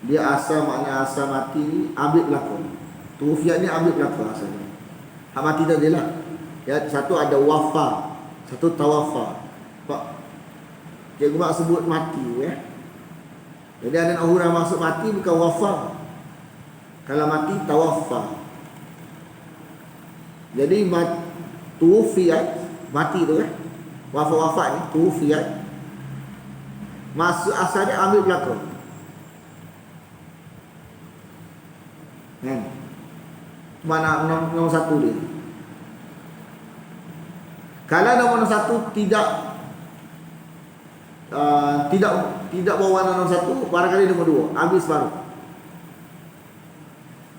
dia asal makna asal mati ni ambil belakang. Tufiat ni ambil belakang asalnya. Hak mati tadi lah. Ya, satu ada wafa, satu tawaffa. Pak cikgu mak sebut mati ya. Jadi ada orang maksud mati bukan wafa. Kalau mati tawaffa. Jadi tufiat mati tu kan. Wafat ni tufiat. Maksud asalnya ambil belakang. Mana nombor satu dia. Kalau nombor satu tidak bawa nombor satu, barangkali nombor dua, habis baru.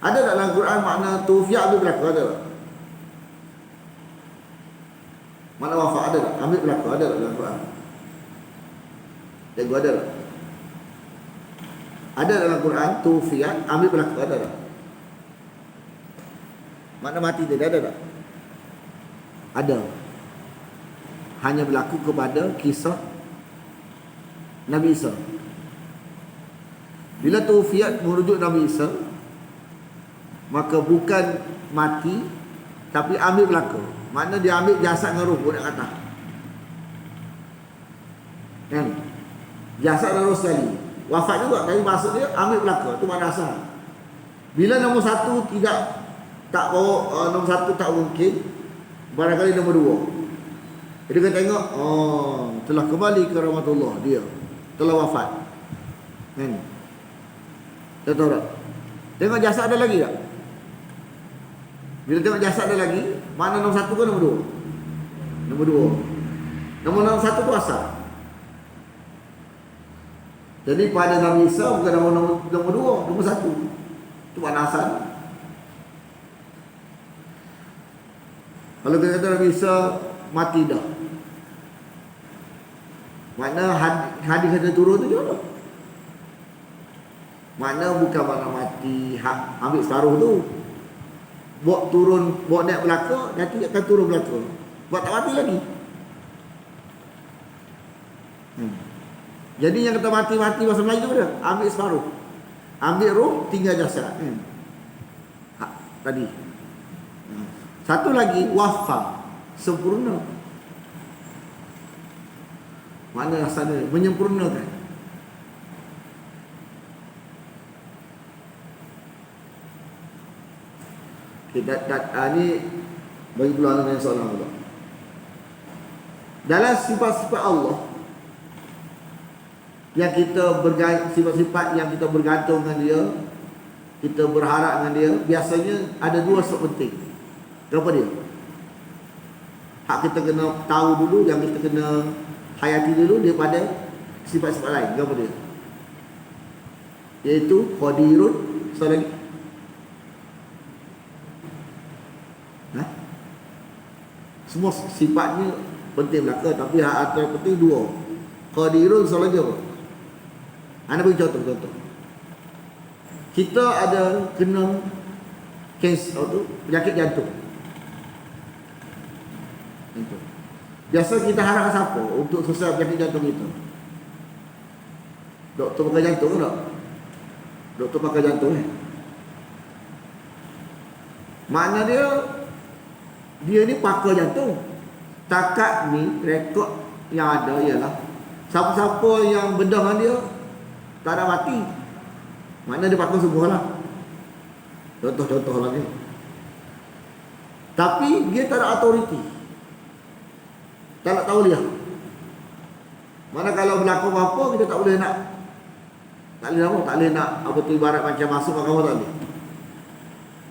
Ada tak dalam Quran makna tufiat ambil belakang? Ada tak? Makna wafat ada tak? Ambil belakang ada tak dalam Quran? Cikgu ada tak? Ada dalam Quran tufiat ambil belakang ada tak? Makna mati tadi ada tak? Ada. Hanya berlaku kepada kisah Nabi Isa. Bila tufiat merujuk Nabi Isa, maka bukan mati tapi ambil belakang. Makna dia ambil jasad dengan roh, nak kata. Kan? Jasad dan roh sekali. Wafat juga, tapi maksud dia ambil belakang. Itu makna asal. Bila nombor satu tak bawa nombor satu tak mungkin, barangkali nombor dua. Jadi kita tengok, telah kembali ke rahmatullah, dia telah wafat. Kan? Kita tahu tak? Tengok jasad ada lagi tak? Bila tengok jasad ada lagi, mana nombor satu ke nombor dua? Nombor dua. Nombor satu tu asal. Jadi pada Nabi Isa bukan nombor dua, nombor satu. Itu makna asal. Kalau kita kata Nabi Isa mati dah, makna hadis kata turun tu juga. Makna bukan makna mati ambil separuh tu. Bawa turun, bawa naik belakang, nanti akan turun belakang. Buat tak mati lagi. Jadi yang kata mati-mati bahasa Melayu tu dah, ambil separuh. Ambil roh, tinggal jasad. Tadi. Satu lagi, wafa, sempurna. Mana asalnya? Menyempurnakan. Okay, ni bagi peluang dengan soalan juga. Dalam sifat-sifat Allah yang kita sifat-sifat yang kita bergantung dengan dia, kita berharap dengan dia, biasanya ada dua sebab penting. Kenapa dia? Hak kita kena tahu dulu, yang kita kena hayati dulu daripada sifat-sifat lain. Kenapa dia? Iaitu qadirun. Soal lagi. Semua sifatnya penting belaka, tapi hak atas penting dua. Qadirun soal lagi apa? Anda bagi contoh. Kita ada kena kanser tu, penyakit jantung. Biasa kita harap siapa untuk selesai penyakit jantung itu? Doktor pakar jantung ke tak? Doktor pakar jantung Makna dia ni pakar jantung. Takat ni rekod yang ada ialah siapa-siapa yang bedah dia tak ada mati. Makna dia pakar sungguh lah. Contoh-contoh lagi. Tapi dia tak ada autoriti. Tak nak tahu dia. Mana kalau berlaku apa-apa kita tak boleh nak. Tak boleh nak apa tu ibarat macam masuk mahkamah tak boleh.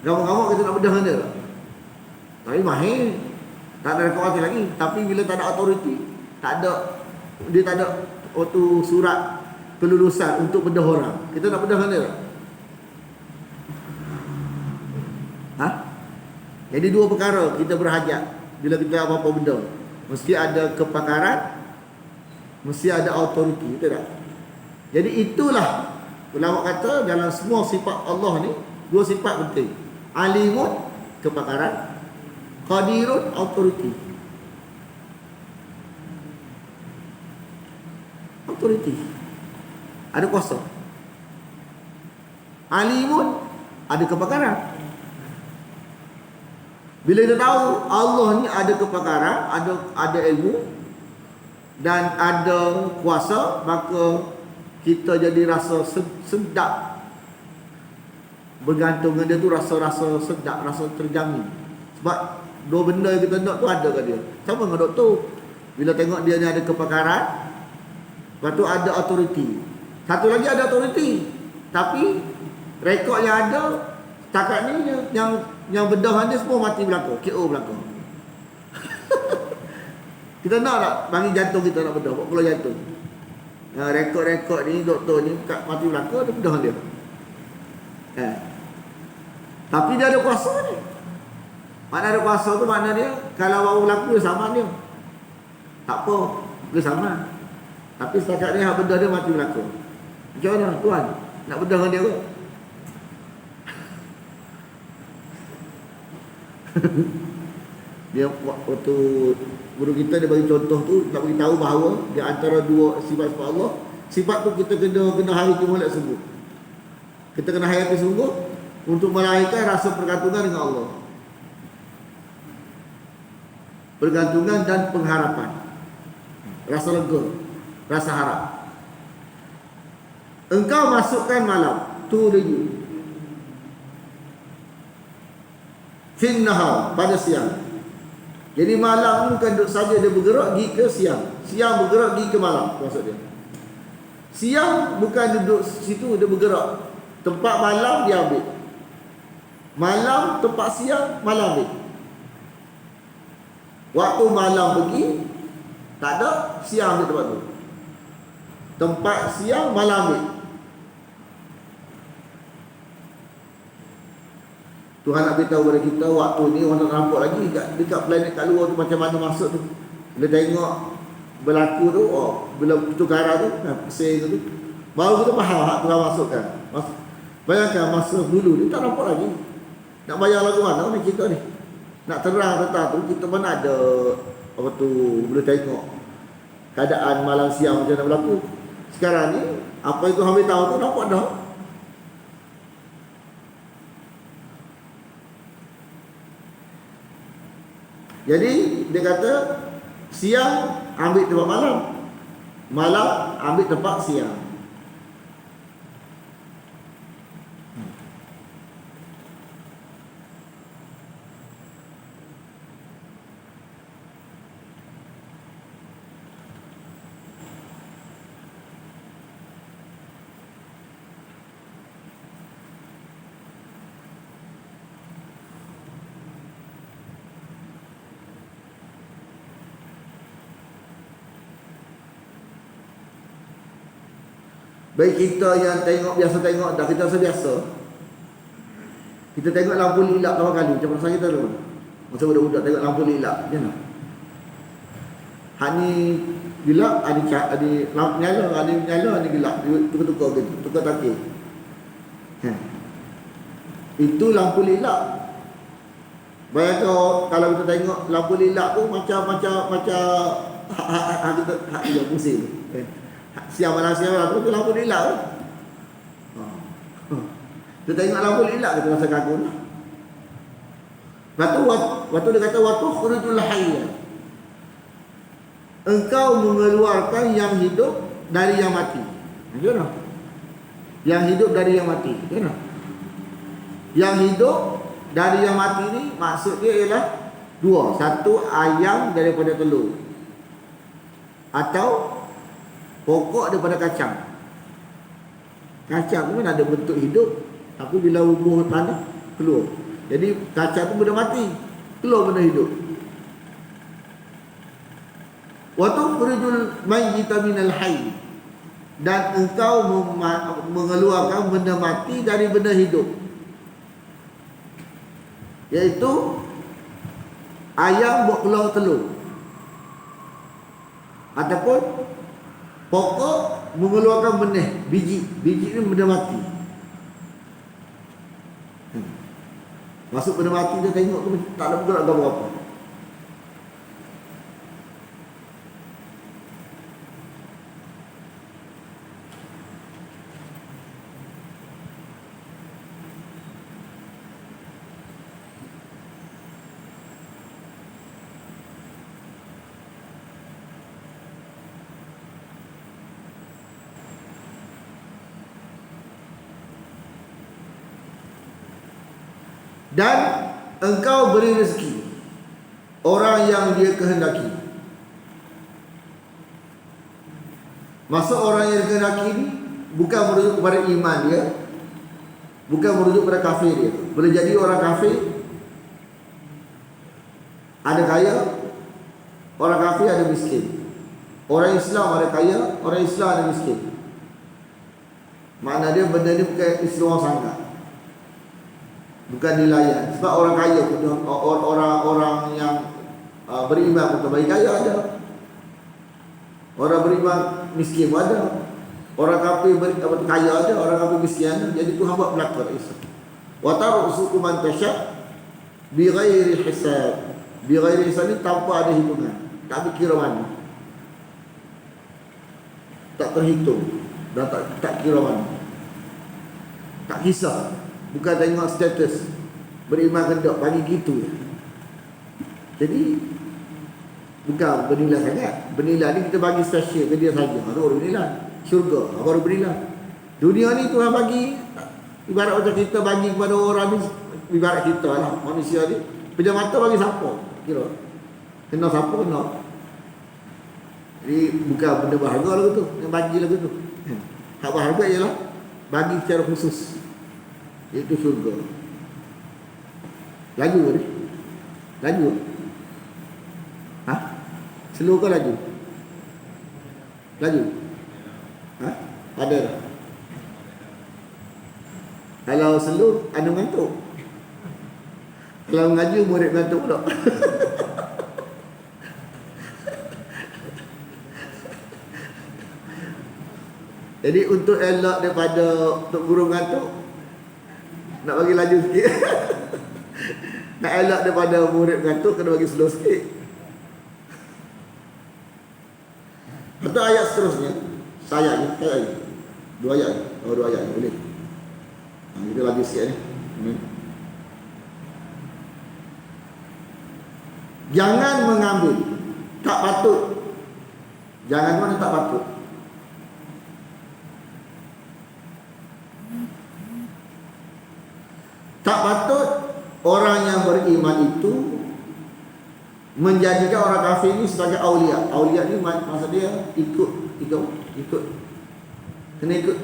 Gamuk-gamuk kita nak bedah dia tak? Tapi mahir. Tak ada rekod lagi. Tapi bila tak ada autoriti, dia tak ada waktu surat kelulusan untuk bedah orang. Kita nak bedah dia tak? Jadi dua perkara kita berhajat bila kita apa-apa bedah. Mesti ada kepakaran, mesti ada autoriti, betul tak? Jadi itulah ulama kata dalam semua sifat Allah ni dua sifat penting. Alimun, kepakaran, qadirun, autoriti. Autoriti. Ada kuasa. Alimun, ada kepakaran. Bila kita tahu Allah ni ada kepakaran, ada ilmu dan ada kuasa, maka kita jadi rasa sedap bergantung dengan dia tu, rasa sedap, rasa terjamin. Sebab dua benda yang kita nak tu ada kat dia. Sama dengan doktor. Bila tengok dia ni ada kepakaran, lepas tu ada autoriti. Satu lagi ada autoriti, tapi rekod yang ada setakat ni yang bedah dia semua mati belaka, KO belaka. Kita nak tak bagi jantung kita nak bedah, buat pula jantung. Rekod-rekod ni doktor ni mati belaka, dia bedah dia. Tapi dia ada kuasa ni. Mana ada kuasa tu makna dia kalau baru berlaku dia sama dia. Tak apa, dia sama. Tapi setakat ni hak bedah dia mati belaka. Macam mana tuan? Nak bedah dengan dia ke? Dia waktu guru kita dia bagi contoh tu nak bagi tahu bahawa di antara dua sifat-sifat Allah, sifat tu kita kena hayati molek sungguh. Kita kena hayati sungguh untuk melahirkan rasa pergantungan dengan Allah. Pergantungan dan pengharapan. Rasa lega, rasa harap. Engkau masukkan malam tu lagi finnahar, pada siang. Jadi malam ni bukan duduk saja dia bergerak pergi ke siang. Siang bergerak pergi ke malam, maksud dia. Siang bukan duduk situ dia bergerak. Tempat malam dia ambil. Malam tempat siang malam ambil. Waktu malam pergi tak ada, siang ambil tempat tu. Tempat siang malam ambil. Tuhan nak beritahu kepada kita waktu ni orang nak nampak lagi dekat planet kat luar tu macam mana masuk tu. Bila tengok berlaku tu, bila pertukaran tu, pesing tu, baru kita faham hak Tuhan masukkan. Bayangkan masa dulu ni tak nampak lagi. Nak bayar lagu mana ni kita ni? Nak terang tentang tu, kita mana ada apa tu, boleh tengok keadaan malam siang macam mana berlaku. Sekarang ni apa itu Tuhan beritahu tu nampak dah. Jadi dia kata siang ambil tempat malam, malam ambil tempat siang. Baik kita yang biasa tengok dah, kita rasa biasa. Kita tengok lampu lilak berapa kali macam masa kita dulu. Masa budak-budak tengok lampu lilak, macam mana? Hak ni gelap, ada lampu nyala, ada gelap. Tukar-tukar gitu, tukar takir. Itu lampu lilak. Bayangkan kalau kita tengok lampu lilak tu macam kita pusing. Siang malam tu lampu lilak tu. Kita tengok lampu lilak kita rasa kagum. Waktu dia kata waktu khurujul hayya. Engkau mengeluarkan yang hidup dari yang mati. Macam yang hidup dari yang mati. Macam yang hidup dari yang mati ni maksud dia ialah dua. Satu, ayam daripada telur, atau pokok daripada kacang. Kacang pun ada bentuk hidup, tapi bila umur tanah keluar. Jadi kacang tu benda mati, keluar benda hidup. Wa tukhrijul mayyita minal hayy, dan engkau mengeluarkan benda mati dari benda hidup, iaitu ayam buat keluar telur, ataupun pokok mengeluarkan benih, biji ni benda mati. Masuk benda mati dia tengok tu tak ada bergerak apa-apa. Dan engkau beri rezeki orang yang dia kehendaki. Maksud orang yang dia kehendaki ni bukan merujuk kepada iman dia, bukan merujuk kepada kafir dia. Boleh jadi orang kafir ada kaya, orang kafir ada miskin. Orang Islam ada kaya, orang Islam ada miskin. Makna dia benda ni bukan istilah sangat, bukan dilayan. Sebab orang kaya pun, orang yang beriman pun bagi kaya ada, orang beriman miskin pun ada, orang kafir kaya ada, orang kafir miskin ada. Jadi Tuhan buat belakang Islam. Wa tarzuqu man tasha bi ghairi hisab. Bi ghairi hisab ni tanpa ada hitungan, tak kira mana, tak terhitung dan tak kira mana, tak kisah. Bukan tengok status beriman ke tak, bagi gitu. Jadi bukan bernilai sangat. Bernilai ni kita bagi spesial ke dia saja, baru bernilai. Syurga baru bernilai. Dunia ni Tuhan bagi ibarat macam kita bagi kepada orang ni, ibarat kita lah manusia ni, pejam mata bagi siapa kira, kena siapa kena. Jadi bukan benda berharga lagu tu yang bagi lagu tu. Hak berharga ialah bagi secara khusus, iaitu syurga. Laju ke ni? Laju? Ha? Slow ke laju? Laju? Ha? Ada tak? Kalau slow, ada ngantuk. Kalau mengaji, murid ngantuk pula. Jadi untuk elak daripada untuk guru ngantuk, nak bagi laju sikit. Nak elak daripada murid ngantuk, kena bagi slow sikit. Betul ayat seterusnya. Ayat ni. Dua ayat. Dua ayat ni boleh. Kita lagi sikit ni. Jangan mengambil. Tak patut. Jangan mana tak patut. Tak patut orang yang beriman itu menjadikan orang kafir ini sebagai awliya. Awliya ni maksud dia ikut. Kena ikut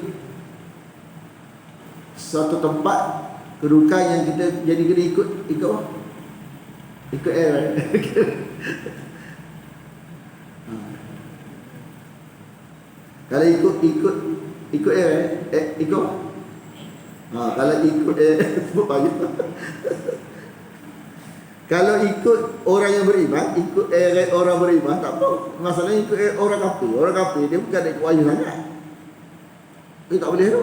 suatu tempat kedudukan yang kita jadi kena ikut apa? Ikut air. Kalau ikut Ikut ikut. Kalau ikut sebut banyak. Kalau ikut orang yang beriman, ikut orang beriman tak apa. Masalahnya ikut orang kafir. Orang kafir dia bukan ikut wahyu sangat. Dia tak boleh tu.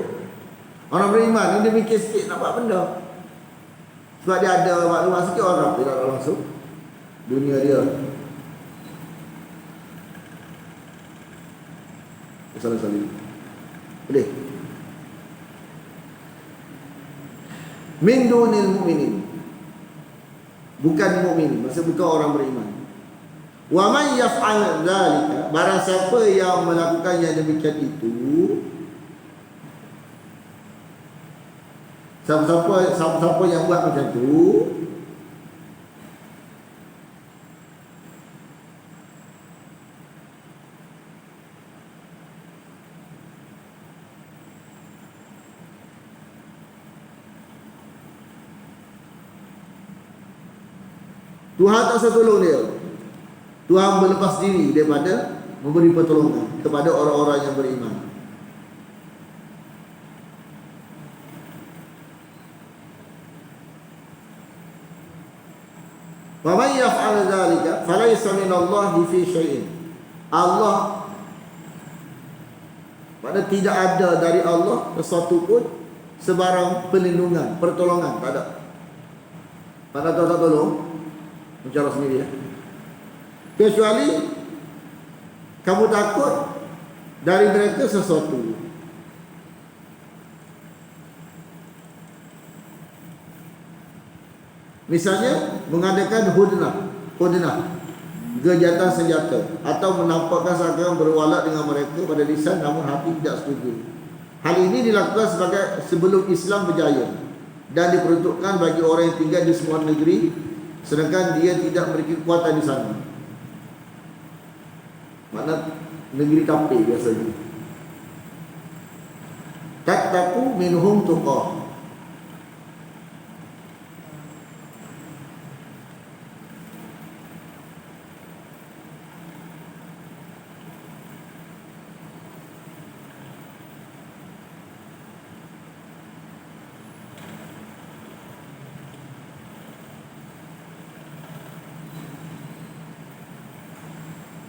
Orang beriman ni dia mikir sikit nak buat benda. Sebab dia ada maklumat sikit, orang kafir tak langsung dunia dia. Salah-salah. Boleh. Min dunil mu'minin. Bukan mukmin, maksud bukan orang beriman. Wa man yaf'al dzalika, barang siapa yang melakukan yang demikian itu, siapa yang buat macam tu, Tuhan tak usah tolong dia. Tuhan berlepas diri daripada memberi pertolongan kepada orang-orang yang beriman. Wa man yaf'al dzalika falaysa minallahi fi syai'in. Allah, pada tidak ada dari Allah sesuatu pun sebarang perlindungan, pertolongan, tak ada. Mana tahu tak tolong? Bicara sendiri ya. Kecuali kamu takut dari mereka sesuatu. Misalnya mengadakan hudnah, gejatan senjata, atau menampakkan seakan berwala dengan mereka pada lisan namun hati tidak setuju. Hal ini dilakukan sebagai sebelum Islam berjaya dan diperuntukkan bagi orang yang tinggal di semua negeri sedangkan dia tidak memiliki kekuatan di sana. Makna negeri kafir biasanya. Tattaqu minhum tuqah.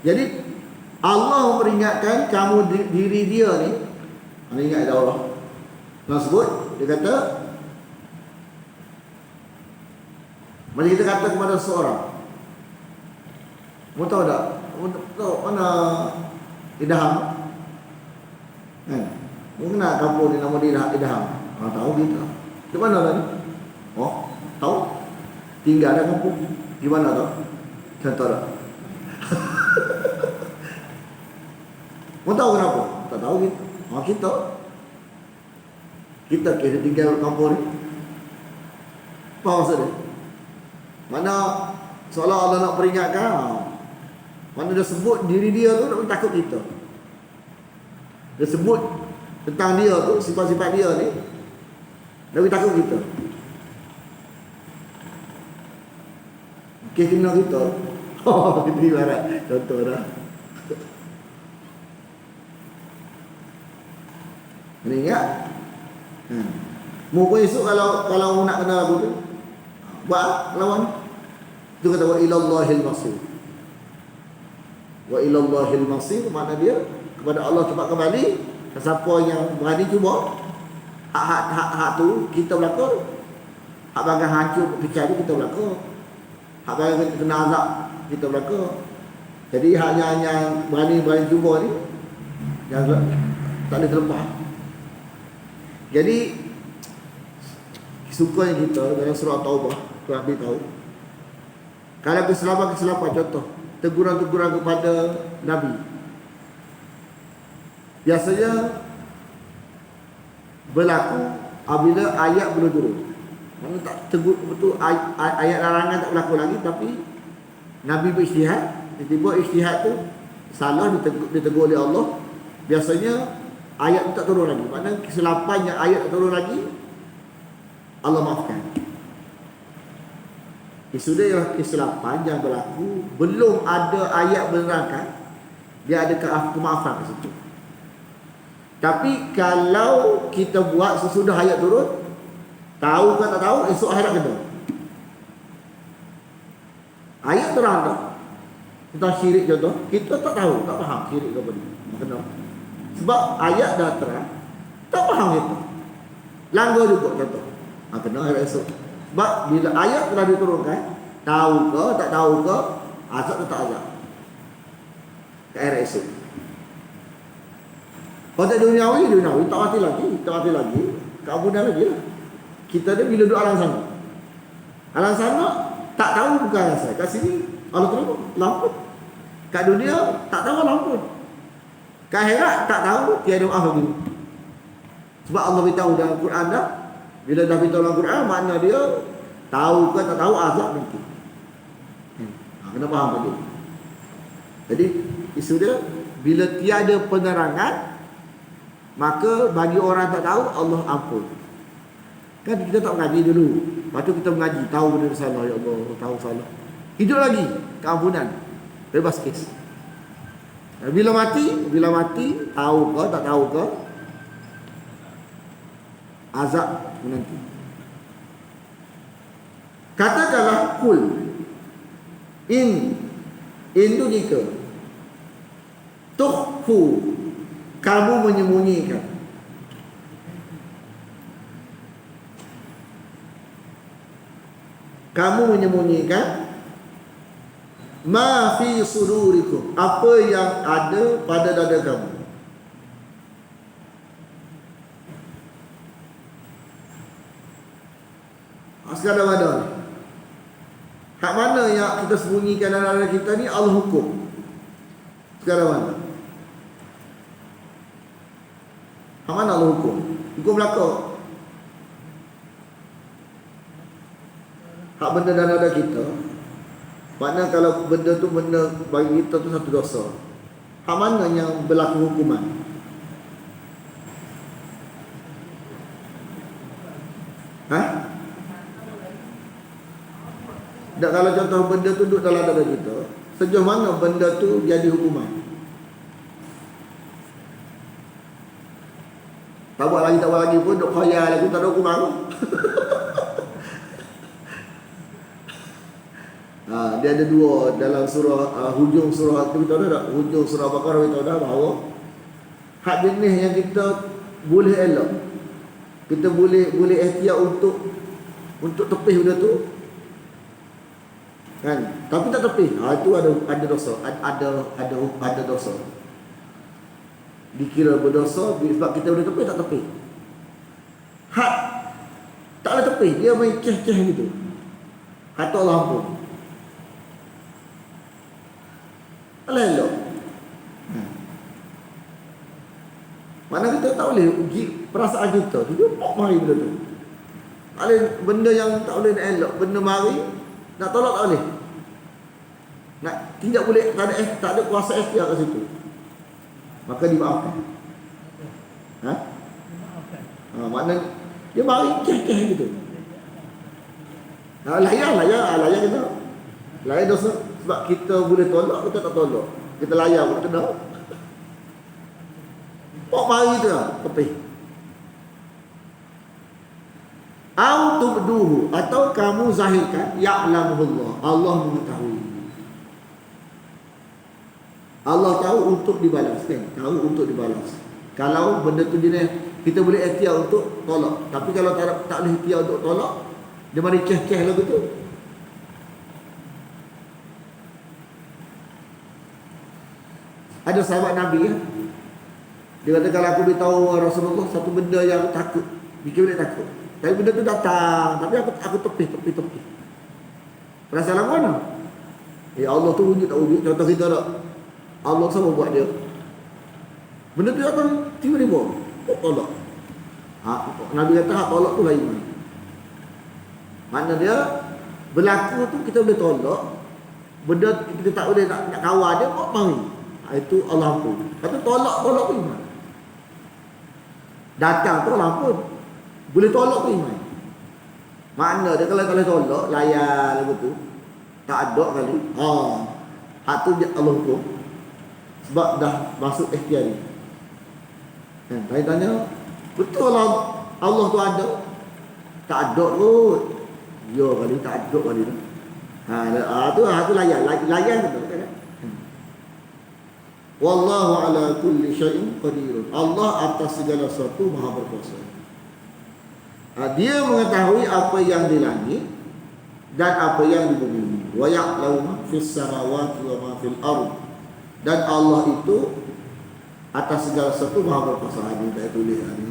Jadi Allah memperingatkan kamu diri dia ni. Anda ingat ada Allah nak sebut, dia kata, mari kita kata kepada seorang, mau tahu tak? Tahu mana Idham? Kan? Mengenal kampung ni nama dia Idham. Tahu kita. Di mana lah ni? Oh, tahu? Tinggal ada kampung. Di mana tahu? Contoh tak? Mau tahu kenapa? Tak tahu kita. Kita kira tinggal kampung ni. Apa maksud dia? Mana seolah Allah nak peringatkan. Mana dia sebut diri dia tu nak takut kita. Dia sebut tentang dia tu, sifat-sifat dia ni, dia takut kita. Kena kita. Oh, kita ibarat contoh dah. Mana ingat? Muka esok kalau nak kena lagu tu, buat lawan. Itu kata wa ilallahil masir. Wa ilallahil masir, makna dia kepada Allah tempat kembali. Siapa yang berani cuba hak tu kita berlaku. Hak bagai hancur pecah tu kita berlaku. Hak bagai kena azab kita berlaku. Jadi hanya berani cuba ni yang tak boleh terlepas. Jadi sukanya kita dalam surah Taubah, Tuhan beritahu, kalau kesilapan contoh teguran-teguran kepada Nabi, biasanya berlaku apabila ayat belum turun. Mana tak tegur betul, ayat larangan tak berlaku lagi, tapi Nabi berijtihad, tiba-tiba ijtihad tu salah, ditegur oleh Allah. Biasanya ayat tu tak turun lagi. Maknanya kesilapan yang ayat tak turun lagi, Allah maafkan. Sudah kesilapan yang berlaku, belum ada ayat menerangkan, dia ada kemaafan ke situ. Tapi kalau kita buat sesudah ayat turun, tahu ke tak tahu, esok akhirat kena. Ayat terang tak? Tentang syirik contoh, kita tak tahu, tak faham syirik ke apa ni. Kena. Sebab ayat dah terang, tak faham kita. Langgar juga contoh. Kena akhirat esok. Sebab bila ayat telah diturunkan, tahu ke tak tahu ke, azab atau tak azab. Ke akhirat esok. Kalau tak duniawi, tak mati lagi. Keampunan lagi lah. Kita ni bila duduk alam sana. Alam sana, tak tahu bukan asal. Kat sini, Allah terima, lampun. Kat dunia, tak tahu lampun. Kat akhirat, tak tahu, tiada maaf lagi. Sebab Allah beritahu dalam Quran dah. Bila dah beritahu dalam Quran, makna dia, tahu ke tak tahu, azab nanti. Kena faham tadi. Jadi, isu dia, bila tiada penerangan, maka bagi orang tak tahu, Allah ampun. Kan kita tak mengaji dulu. Lepas tu kita mengaji, tahu benda salah, ya Allah, tahu salah. Hidup lagi, keampunan. Bebas kes. Bila mati, tahu ke, tak tahu ke, azab menanti. Katakanlah kul. In tu jika. Tukhfu, kamu menyembunyikan. Kamu menyembunyikan ma fi sudurikum, apa yang ada pada dada kamu. Sekadar mana? Hak mana yang kita sembunyikan dalam dada kita ni Allah hukum. Sekadar mana? Hak mana Allah hukum? Hukum belakang. Hak benda dalam dada kita, makna kalau benda tu benda bagi kita tu satu dosa. Hak mana yang berlaku hukuman? Tak, kalau contoh benda tu duduk dalam dada kita, sejauh mana benda tu jadi hukuman? Tak buat lagi pun duk khayal lagi, tak ada hukuman. Dia ada dua dalam surah hujung surah tu, kita tahu tak? Hujung surah Baqarah kita tahu dah bahawa hak jenis yang kita boleh elok, kita boleh ikhtiar untuk tepih benda tu, kan? Tapi tak tepih, itu ada dosa, ada dosa. Dikira berdosa sebab kita boleh tepih, tak tepih. Hak tak boleh tepih, dia main ceh-ceh gitu. Kata Allah ampun. Alah elok. Mana kita tak boleh perasaan kita tu, dia pok mari benda tu. Tak boleh, benda yang tak boleh nak elok, benda mari nak tolak tak boleh. Nak tidak boleh, tak ada kuasa ikhtiar kat situ. Maka dimaafkan. Makna dia mari ceh-ceh gitu. Layan kita. Layan dosa. Sebab kita boleh tolak, kita tak tolak. Kita layan pun kena. Pok mari tu lah, tepih. Au tubduhu, atau kamu zahirkan, ya'lamuhullah, Allah mengetahui. Allah tahu untuk dibalas, kan? Tahu untuk dibalas. Kalau benda tu jenis kita boleh ikhtiar untuk tolak, tapi kalau tak boleh ikhtiar untuk tolak, dia mari ceh-ceh lagu tu. Ada sahabat Nabi ya. Dia kata kalau aku beritahu Rasulullah satu benda yang aku takut, bikin boleh takut. Tapi benda tu datang, tapi aku tepi. Perasaan mana? Allah tu wujud tak wujud. Contoh kita tak, Allah sama buat dia. Benda tu datang tiba-tiba, tolak. Nabi kata hak tolak tu lain. Makna dia berlaku tu kita boleh tolak. Benda kita tak boleh nak kawal dia, kok mari. Itu Allah ampun. Kata tolak tu iman. Datang tu Allah ampun. Boleh tolak tu iman. Makna dia kalau tolak, layan lagu tu, tak ada kali. Hak tu Allah hukum. Sebab dah masuk ikhtiar ni. Kan saya tanya, betul lah Allah tu ada? Tak ada kot. Ya kali tak ada kali tu. Tu layan betul kan? Wallahu ala kulli syai'in qadir. Allah atas segala sesuatu maha berkuasa. Dia mengetahui apa yang di langit dan apa yang di bumi. Wa ya'lamu ma fis samawati wa ma fil ard. Dan Allah itu atas segala sesuatu maha berkuasa. Ini saya tulis hari.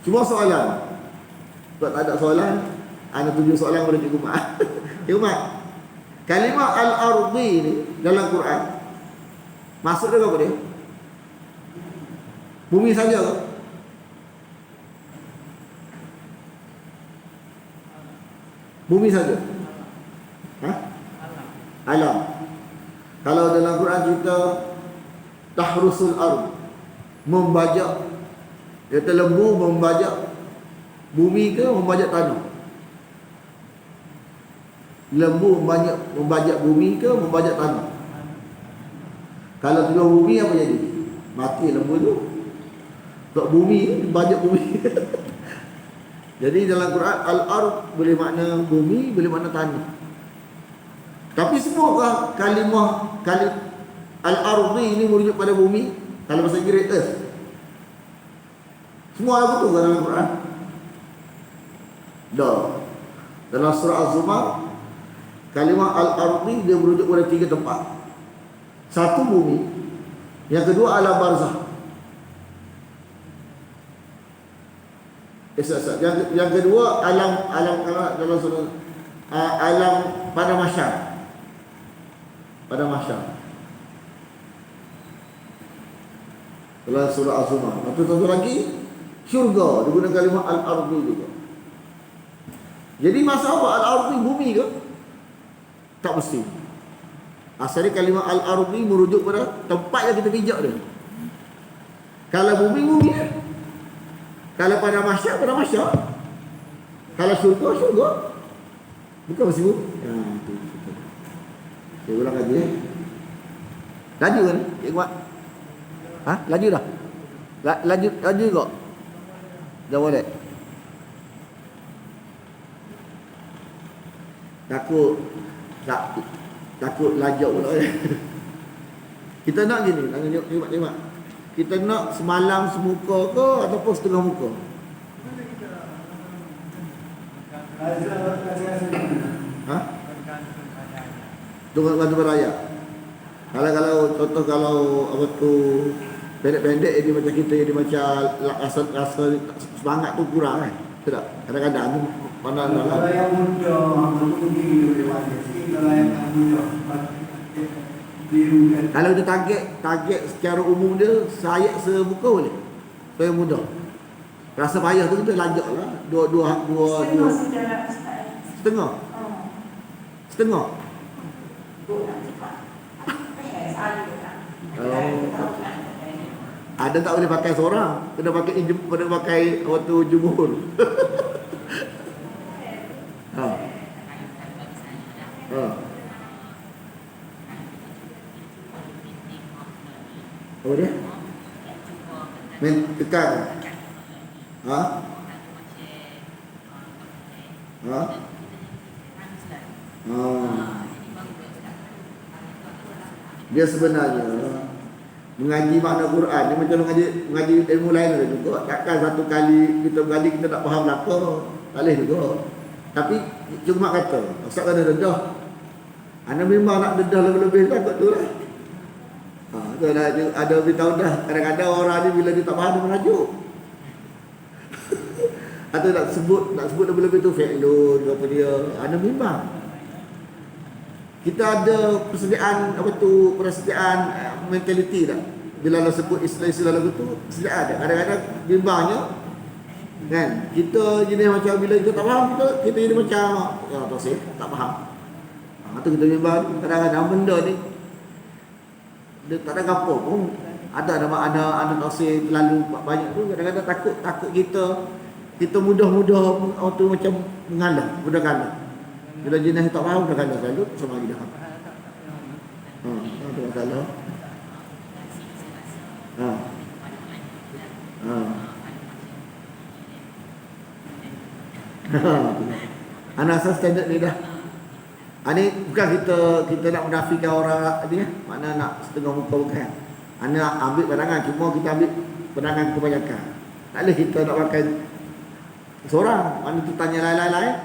Cuma soalan. Sebab tak ada soalan, ana tuju soalan kepada Cikgu Mat. Cikgu Mat, kalimah al-ardi ni dalam Quran maksud dia apa dia? Bumi saja ke? Bumi saja? Ha? Alam. Kalau dalam Quran kita tahrusul ard, membajak, kata lembu membajak bumi ke membajak tanah? Lembu membajak bumi ke membajak tanah? Kalau tidur bumi apa jadi? Mati lembu tu. Sebab bumi membajak bumi. Jadi dalam Quran al-ard boleh makna bumi, boleh makna tanah. Tapi semuakah kalimah al-ardi ini merujuk pada bumi? Kalau bahasa Inggeris earth. Semua apa tu dalam Quran? Dah. Dalam surah Az-Zumar, kalimah al-ardi dia merujuk pada 3 tempat. Satu bumi, yang kedua alam barzah. Yang kedua alam dalam surah alam pada mahsyar. Pada mahsyar. Dalam surah Az-Zumar. Satu lagi syurga, digunakan kalimah al-ardi juga. Jadi masa apa al-ardi bumi ke? Tak mesti. Asalnya kalimah al-ardi merujuk pada tempat yang kita pijak dia. Kalau bumi ya. Kalau pada mahsyar, pada mahsyar. Kalau syurga. Bukan mesti bumi. Ya, itu. Saya ulang lagi Laju kan? Cikgu Mat? Ha? Laju dah? Laju kok? Dah boleh? Takut lajak pula. Kita nak gini, tengok. Kita nak semalam semuka ke ataupun setengah muka? Ha? Tunggu beraya. Kalau contoh kalau apa tu pendek-pendek jadi macam kita jadi macam rasa semangat tu kurang kan. Tidak. Kadang-kadang tu mana kalau yang muda mungkin dia boleh sikit, kalau yang muda kalau dia target secara umum dia sayat semuka boleh. Supaya mudah. Rasa payah tu kita lajaklah. Dua. Setengah. Setengah. Ada tak boleh pakai seorang, kena pakai waktu jumhur. Apa dia? Tekan. Dia sebenarnya mengaji makna Quran ni macam mengaji ilmu lain ada juga. Takkan satu kali kita mengaji kita tak faham belaka. Tak boleh juga. Tapi cuma kata, maksud kena dedah. Anda memang nak dedah lebih-lebih takut tu lah. Ada beritahu dah. Kadang-kadang orang ni bila dia tak faham dia merajuk. Atau nak sebut lebih-lebih tu fi'lun apa dia. Anda memang. Kita ada persediaan mentaliti tak? Bila nak sebut istilah-istilah lagu tu persediaan ada. Kadang-kadang bimbangnya kan. Kita jenis macam bila kita tak faham kita jadi macam tak faham. Itu kita bimbang kadang-kadang benda ni dia tak ada apa pun. Ada tafsir terlalu banyak tu kadang-kadang takut kita mudah-mudah tu macam mengalah, mudah kalah. Bila jenis tak faham dah kalah selalu sama lagi dah. Itu masalah. Ha. Ha. Anak asal standard ni dah. Ini bukan kita nak menafikan orang ni, mana nak setengah muka bukan. Anak ambil pandangan, cuma kita ambil pandangan kebanyakan. Tak boleh kita nak pakai seorang. Mana tu tanya lain-lain.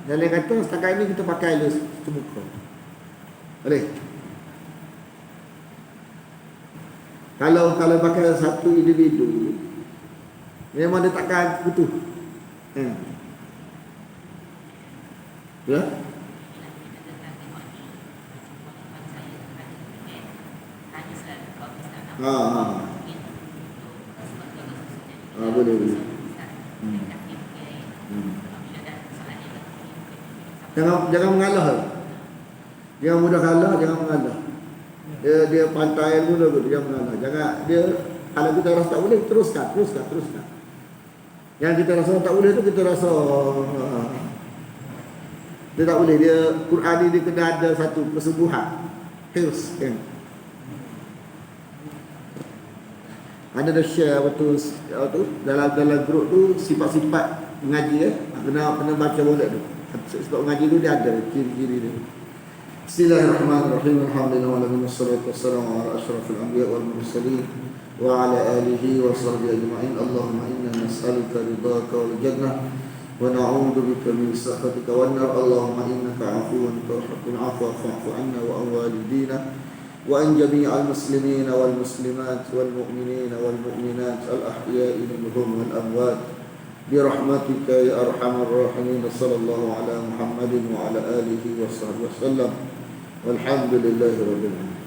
Dia kata setakat ini kita pakai lu semuka. Boleh. Kalau pakai satu individu, memang dia takkan betul. Ya. Boleh. Jangan mengalah. Jangan mudah kalah, jangan mengalah. Dia pantai ilmu dulu, jangan mengalah. Jangan dia, kalau kita rasa tak boleh, teruskan. Yang kita rasa tak boleh tu kita rasa dia tak boleh. Dia Quran ni dia kena ada satu kesubuhan. Terus kan. Ada share betul dalam grup tu sifat-sifat mengaji kena baca boleh tu. Sebab mengaji tu dia ada ciri-ciri dia. Bismillahirrahmanirrahim. Alhamdulillah wassalatu wassalamu ala asyrafil anbiya wal mursalin wa ala alihi wa sahbihi ajma'in. Allahumma inna nas'aluka ridhaka wal jannah wa na'udzu bika min sakhatika wan nar. Allahumma innaka 'afuwun tuhibbul 'afwa fa'fu 'anna wa 'an walidina وأن جميع المسلمين والمسلمات والمؤمنين والمؤمنات الأحياء منهم والأموات برحمتك يا أرحم الراحمين. صلى الله على محمد وعلى آله وصحبه وسلم والحمد لله رب العالمين.